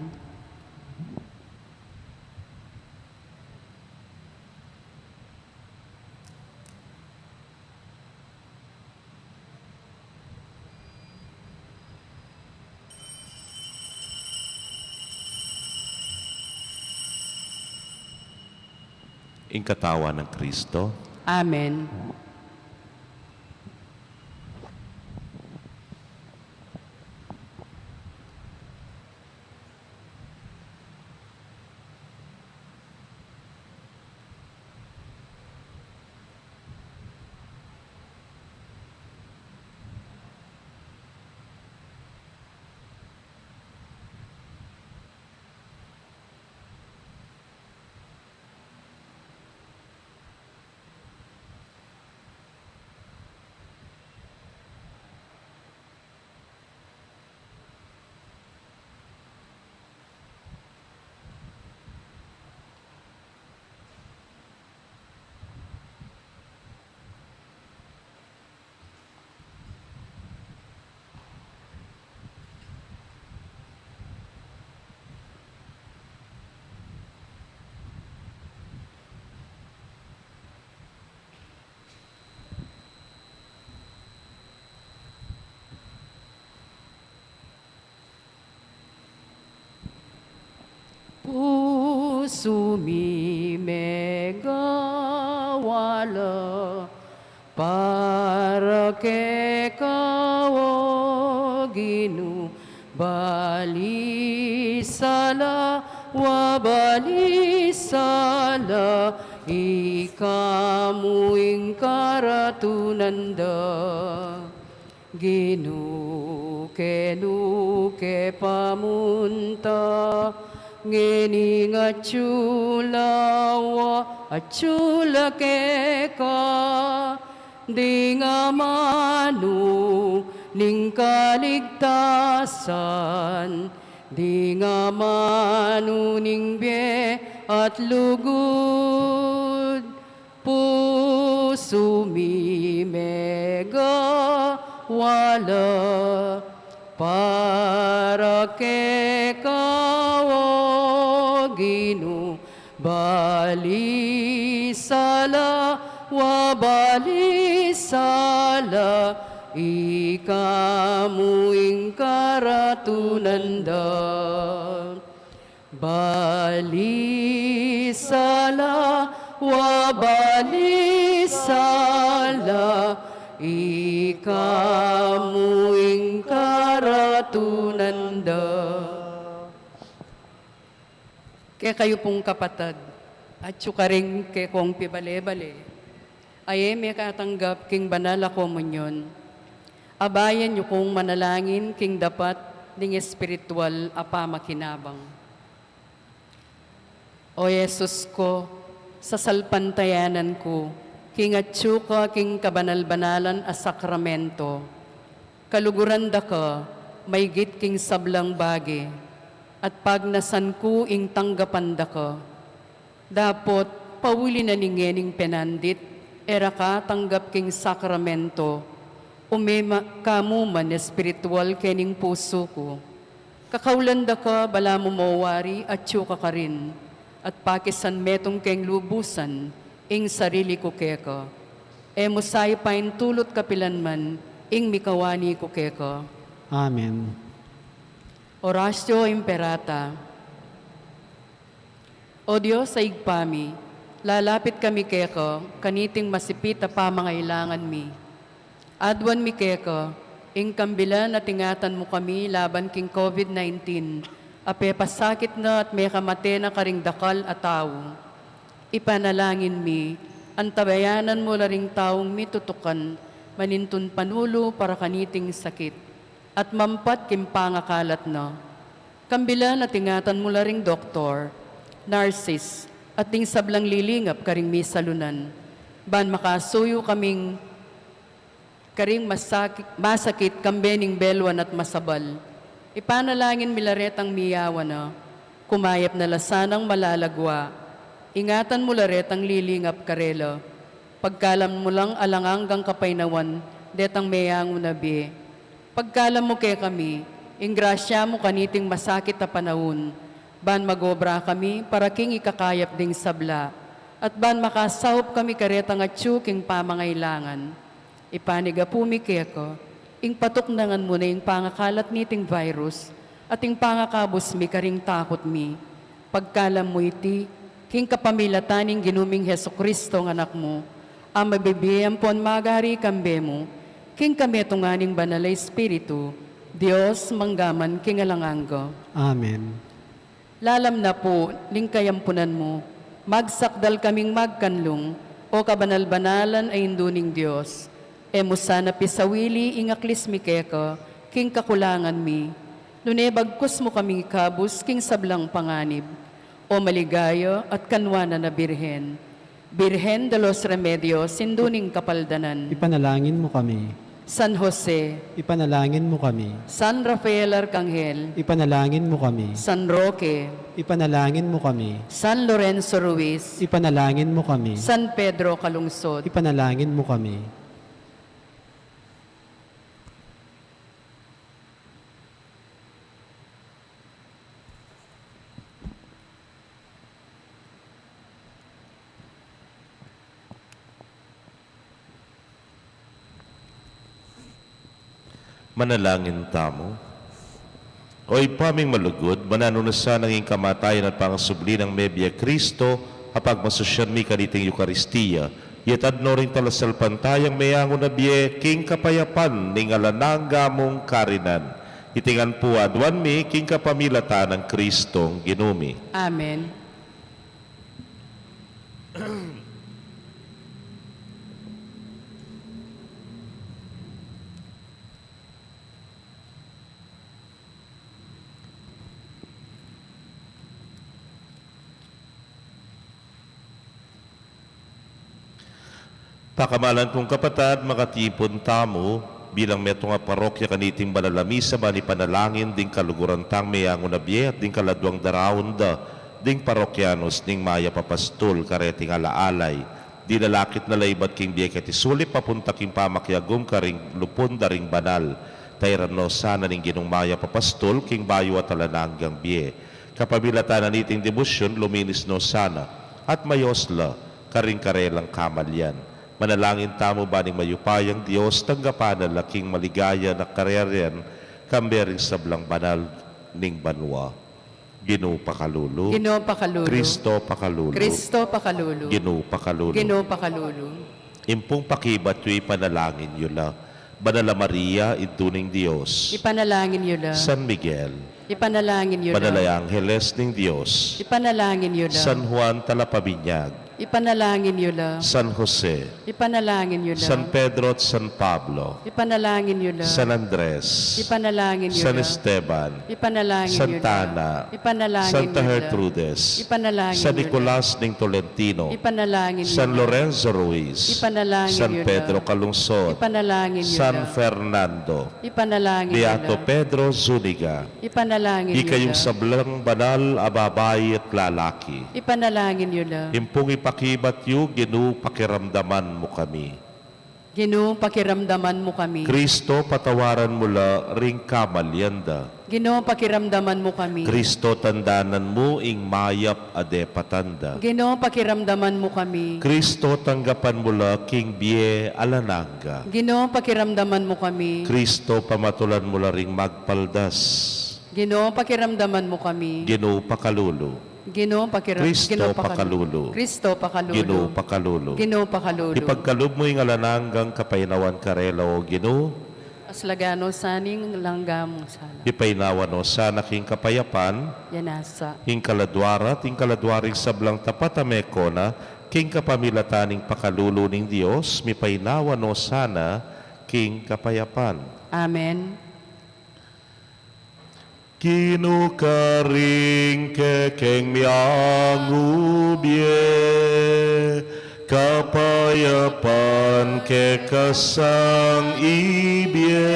Ing katawan ng Kristo,
Amen. Puso mi megawala para ke kawaginu balisala wa balisala ikamu ing karatunanda ginu ke pamunta ngening achulawa achula keka di nga manu ning kaligtasan di nga manu ning bie at lugod puso mi mega wala para ke kawaginu balisala wa balisala ikamu ing karatunanda balisala wa balisala ikamu ing karatunanda. Kaya kayo pong kapatag, at syukaring kay kong pibale-bale, ay may katanggap king banal a komunyon. Abayan niyo kong manalangin king dapat ning espiritual apa makinabang. O Yesus ko, sa salpantayanan ko, king atsuka king kabanal-banalan a sakramento, kaluguran da ka, may git king sablang bagi, at pag nasan ko ing tanggapan da ka, dapot pawili na ningening penandit, era ka tanggap king sakramento, umema kamu man espiritual kening puso ko. Kakaulan da ka, bala mo mawari at tsuka ka rin, at pakisan metong keng lubusan, ing sarili ko keka. E musay pain tulot kapilanman, ing mikawani ko keka.
Amen.
Oratio Imperata. O Diyos sa igpami, lalapit kami keka, kaniting masipit a pamangailangan mi. Adwan mi keka, ing kambilan at ingatan mo kami laban king COVID-19, ape pasakit na at may kamate na karing dakal at tao. Ipanalangin mi, antabayanan mo na ring taong mitutukan, manintun panulo para kaniting sakit, at mampat kimpangakalat na. Kambilan at ingatan mo na ring doktor, narsis, at ting sablang lilingap karing misalunan, ban makasuyo kaming karing masakit kambening belwan at masabal. Ipanalangin milaret ang miyawan na, kumayap na lasanang malalagwa. Ingatan mo laret ang lilingap karela. Pagkalam mo lang alanganggang kapainawan, detang mayang unabi. Pagkalam mo kay kami, ingrasya mo kaniting masakit na panahon. Ban magobra kami para king ikakayap ding sabla. At ban makasahop kami karetang at tsuking pamangailangan. Ipaniga pumi kaya ko, ing patuknangan mo na ing pangakalat niting virus, at ing pangakabos mi karing takot mi. Pagkalam mo iti, king kapamilataning ginuming Heso Kristo ng anak mo, ang mabibiyam pon magari kambe mo, king kami tunganing banalay Espiritu, Diyos manggaman king alanganggo.
Amen.
Lalam na po, lingkayampunan mo, magsakdal kaming magkanlong, o kabanal-banalan ay induning Diyos. Emo sana pisawili ingaklis mi keko, king kakulangan mi. Lunebagkus mo kaming kabus, king sablang panganib. O maligayo at kanwana na birhen. Birhen de los Remedios, sinduning kapaldanan.
Ipanalangin mo kami.
San Jose,
Ipanalangin mo kami.
San Rafael Arcangel,
Ipanalangin mo kami.
San Roque,
Ipanalangin mo kami.
San Lorenzo Ruiz,
Ipanalangin mo kami.
San Pedro Calungsod,
Ipanalangin mo kami.
Manalangin tamo. Oy paming malugod, mananunasa ng iyong kamatayan at pangasubli ng Mebia Kristo, apag masusyan mi kaniting Eukaristiya, yetad no rin talasal pantayang mayango na biye, king kapayapan, ning alananga mong karinan. Itingan po adwan mi, king kapamilatan ng Kristong ginumi.
Amen.
Pakamalan kong kapatad, makatipon tamo, bilang meto nga parokya kaniting banalamisa, mani panalangin, ding kaluguran tang mayango na biye, at ding kaladwang darawon da, ding parokyanos, ding maya papastol, kareting alaalay, di lalakit na laybat king biye katisulip, papunta king pamakyagum, karing lupon daring banal, tayrano sana ning ginong maya papastol, king bayo at alananggang biye. Kapabilatan na niting debusyon, luminis no sana, at mayosla, karing karelang kamalyan. Manalangin tamo baning mayupayang Diyos, tanggapan na laking maligaya na kareryan, kambering sablang banal ning banwa. Ginoo pakalulu.
Ginoo pakalulu.
Kristo pakalulu.
Kristo pakalulu.
Ginoo pakalulu.
Ginoo pakalulu.
Impong pakibat yo'y panalangin yun la. Banala Maria, iduning Diyos.
Ipanalangin yun la.
San Miguel.
Ipanalangin yun
Banalay
la.
Angeles ning Diyos.
Ipanalangin yun la.
San Juan Talapabinyag.
Ipanalangin yun la.
San Jose.
Ipanalangin yun la.
San Pedro at San Pablo.
Ipanalangin yun la.
San Andres.
Ipanalangin yun
San
la.
Esteban.
Ipanalangin yun la.
Santana.
Ipanalangin
Santa
yun la.
Gertrudes.
Ipanalangin
San
yun la.
Nicolas ning Tolentino.
Ipanalangin yun
San
la.
Lorenzo Ruiz.
Ipanalangin
San
yun la.
Pedro Calungsod.
Ipanalangin yun
San
la.
Fernando.
Ipanalangin yun
Beato
la.
Pedro Zuniga.
Ipanalangin
Di
yun
kayong
la.
sablang banal, ababay at lalaki.
Ipanalangin yun la.
Impong ipakibat yu, Ginoo pakiramdaman mo kami.
Ginoo pakiramdaman mo kami.
Kristo patawaran mo la ring kamalyanda.
Ginoo pakiramdaman mo kami.
Kristo tandanan mo ing mayap ade patanda.
Ginoo pakiramdaman mo kami.
Kristo tanggapan mo la king biye alananga.
Ginoo pakiramdaman mo kami.
Kristo pamatulan mo la ring magpaldas.
Ginoo pakiramdaman mo kami.
Ginoo pakalulu.
Ginoo
Kristo pakalulu.
Kristo pakalulu.
Ginoo pakalulu.
Ginoo pakalulu.
Ipagkalob mo ing alananggang kapainawan karela o Ginoo.
Aslagano saning langgam sala.
Ipainawan o sana king kapayapan.
Yanasa.
King kaladwara, ting kaladwaring sablang tapat amekona, king kapamilataning pakalulu ning Dios, mipainawan o sana king kapayapan.
Amen.
Kinukaring kekeng miangubye, Kapayapan ke kasang ibye,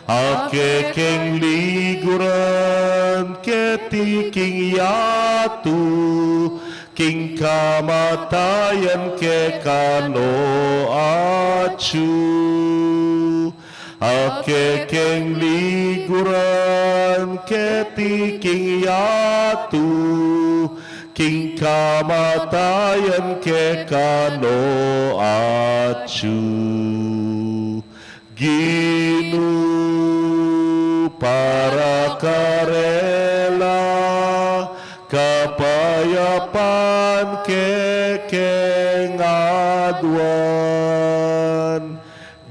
ake keng liguran ke tiking yatu, king kamatayan ke kano acu. Ake keng liguran ke tiking yatu, king kamatayan ke kano acu. Ginu para karela, kapayapan ke kengaduan.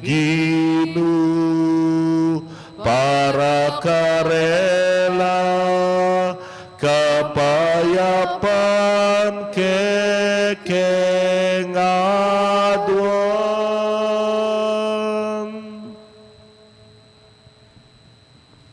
Ginu para karela, kapayapan ke kengaduan.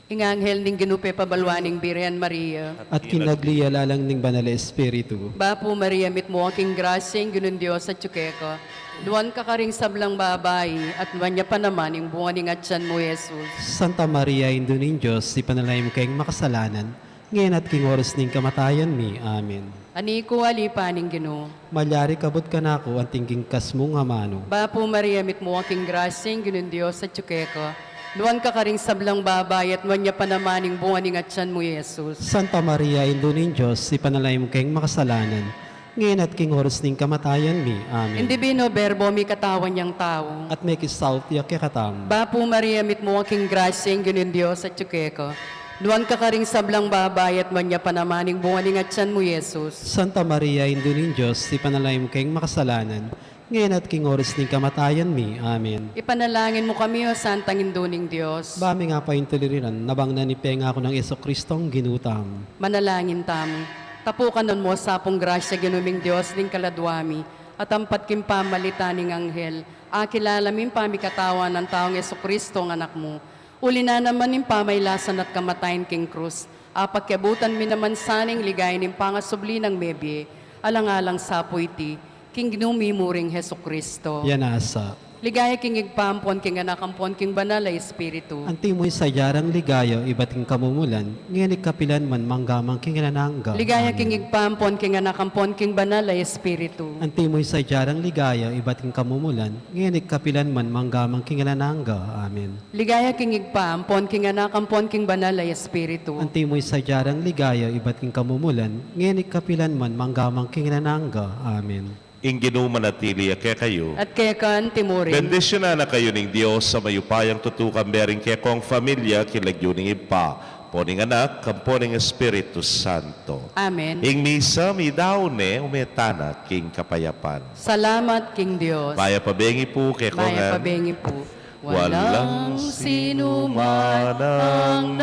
Inganghel ning ginupe pabalwaning Birian Maria.
At kinaglialalang ning Banal na Espiritu.
Bapo Maria, mit mo aking grasyeng ginun Diyos at tsukeko. Duwan ka karing sablang babayi, at wanya pa naman yung bunga ning atyan mo, Jesus.
Santa Maria, Indo ning Diyos, ipanalay mo kayong makasalanan, ngayon at king oras ning kamatayan mi. Amen.
Ani ko alipaning ginu.
Malyari kabot ka na ako, ang tingging kasmong amano.
Bapo Maria, mit mo aking grasyeng ginun Diyos at tsukeko. Duwan ka karing sablang babayi, at wanya pa naman yung bunga ning atyan mo, Jesus.
Santa Maria, Indo ning Diyos, ipanalay mo kayong makasalanan, ngayon at king oras ning kamatayan mi. Amen.
Hindi bino berbo mi katawan niyang tao.
At may kisaltiyak kakatam.
Bapo Maria, mit mo aking grasyeng ginun Diyos at tsukeko. Duwan ka karing sablang babayi, at wanya pa naman yung bunga ning atyan mo, Jesus.
Santa Maria, Indo ning Diyos, ipanalay mo kayong makasalanan, ngayon at king oras ning kamatayan mi. Amen.
Ipanalangin mo kami, O Santang Induning Diyos.
Bami nga pa yung tuliriran, nabang nanipenga ako ng Yeso-Kristong ginutam.
Manalangin tamo. Tapukan nun mo sa pong grasya ginuming Diyos ning kaladwami, at ampat kim pamalita ning anghel, akilalamin pamikatawan ng taong Yeso-Kristo ng anak mo. Uli na naman ning pamaylasan at kamatayin king krus, apagyabutan mi naman saning ligay ning pangasubli ng mebye, alang-alang sa puiti, king ginumi-muring Jesucristo.
Yan asa.
Ligaya king igpampon, king anakampon, king banal ay Espiritu.
Anti mo'y sadyarang ligayo, iba't king kamumulan, ngayon ikapilan man manggamang king nanangga.
Ligaya king igpampon, king anakampon, king banal ay Espiritu.
Anti mo'y sadyarang ligayo, iba't king kamumulan, ngayon ikapilan man manggamang king nanangga. Amen.
Ligaya king igpaampon, king anakampon, king banal ay Espiritu.
Anti mo'y sadyarang ligayo, iba't king kamumulan, ngayon ikapilan man manggamang king nanangga. Amen.
Inginu manatili kaya kayo.
At kaya kan timurin.
Bendisyonan na kayo ng Diyos sa mayupayang tutukang bering kaya kong familia kilagyuning ipa. Poning anak, kamponing Espiritu Santo.
Amen.
Ing misa mi daune umetana king kapayapan.
Salamat, King Diyos.
Baya pabengi po kay
Maya
kongan.
pabengi po.
Walang sino man ang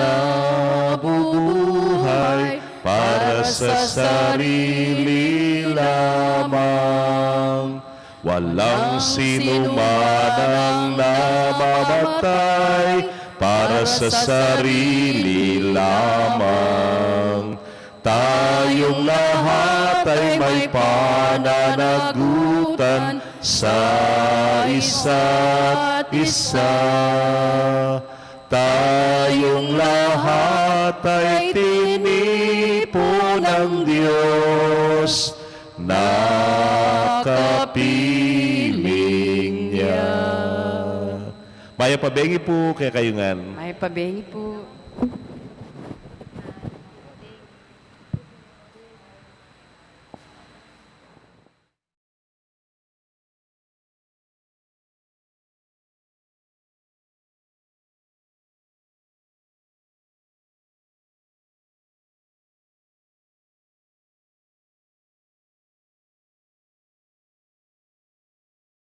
nabubuhay para sa sarili lamang. Walang sino man ang namamatay para sa sarili lamang. Tayong lahat ay may pananagutan sa isa't isa. Tayong lahat ay tinipo ng Diyos na kapiling niya. Maya pabengi po kay kayungan.
Maya pabengi po.